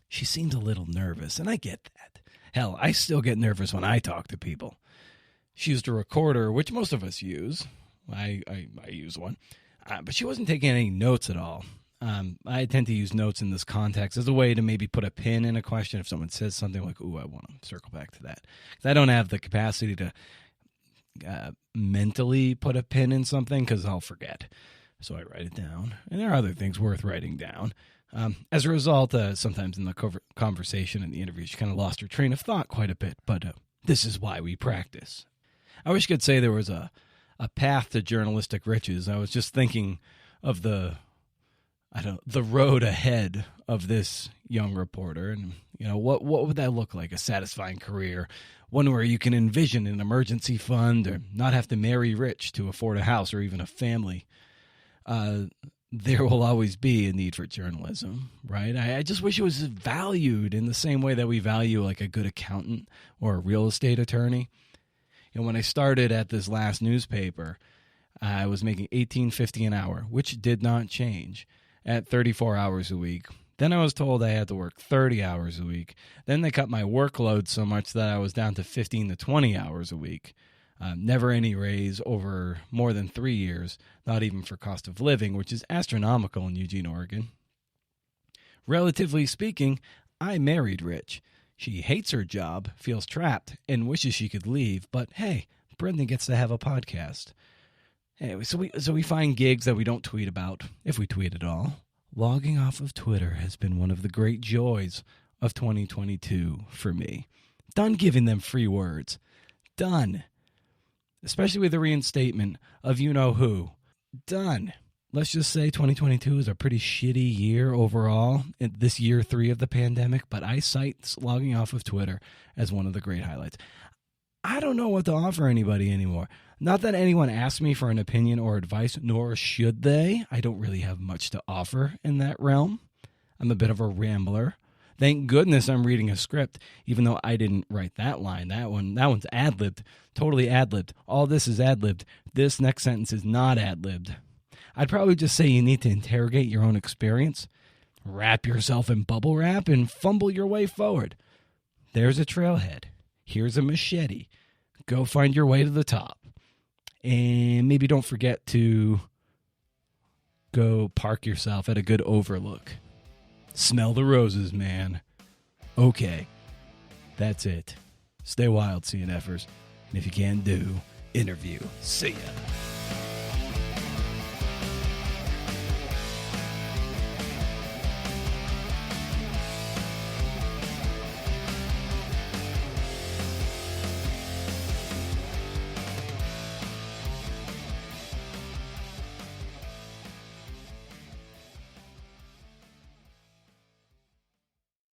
She seemed a little nervous, and I get that. Hell, I still get nervous when I talk to people. She used a recorder, which most of us use. I use one. But she wasn't taking any notes at all. I tend to use notes in this context as a way to maybe put a pin in a question if someone says something like, ooh, I want to circle back to that. 'Cause I don't have the capacity to mentally put a pin in something because I'll forget. So I write it down. And there are other things worth writing down. As a result, sometimes in the conversation and the interview, she kind of lost her train of thought quite a bit. But this is why we practice. I wish I could say there was a path to journalistic riches. I was just thinking of the road ahead of this young reporter, and what would that look like? A satisfying career, one where you can envision an emergency fund, or not have to marry rich to afford a house or even a family. There will always be a need for journalism, right? I just wish it was valued in the same way that we value like a good accountant or a real estate attorney. When I started at this last newspaper, I was making $18.50 an hour, which did not change, at 34 hours a week. Then I was told I had to work 30 hours a week. Then they cut my workload so much that I was down to 15 to 20 hours a week. Never any raise over more than 3 years, not even for cost of living, which is astronomical in Eugene, Oregon. Relatively speaking, I married rich. She hates her job, feels trapped, and wishes she could leave. But hey, Brendan gets to have a podcast. Anyway, so we find gigs that we don't tweet about, if we tweet at all. Logging off of Twitter has been one of the great joys of 2022 for me. Done giving them free words. Done. Especially with the reinstatement of you-know-who. Done. Let's just say 2022 is a pretty shitty year overall, this year 3 of the pandemic, but I cite logging off of Twitter as one of the great highlights. I don't know what to offer anybody anymore. Not that anyone asks me for an opinion or advice, nor should they. I don't really have much to offer in that realm. I'm a bit of a rambler. Thank goodness I'm reading a script, even though I didn't write that line. That one's ad-libbed, totally ad-libbed. All this is ad-libbed. This next sentence is not ad-libbed. I'd probably just say you need to interrogate your own experience, wrap yourself in bubble wrap, and fumble your way forward. There's a trailhead. Here's a machete. Go find your way to the top. And maybe don't forget to go park yourself at a good overlook. Smell the roses, man. Okay, that's it. Stay wild, CNFers. And if you can do, interview. See ya.